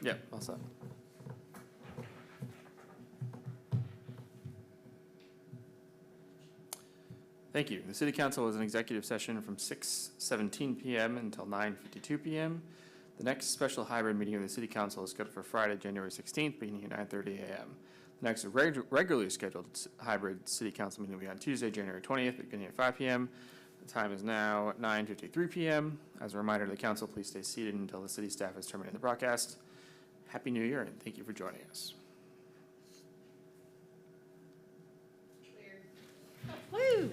Yeah, all set. Thank you. The city council is in executive session from 6:17 PM until 9:52 PM. The next special hybrid meeting of the city council is scheduled for Friday, January 16th, beginning at 9:30 AM. The next regularly scheduled hybrid city council meeting will be on Tuesday, January 20th, beginning at 5 PM. The time is now 9:53 PM. As a reminder to the council, please stay seated until the city staff has terminated the broadcast. Happy New Year, and thank you for joining us. Woo!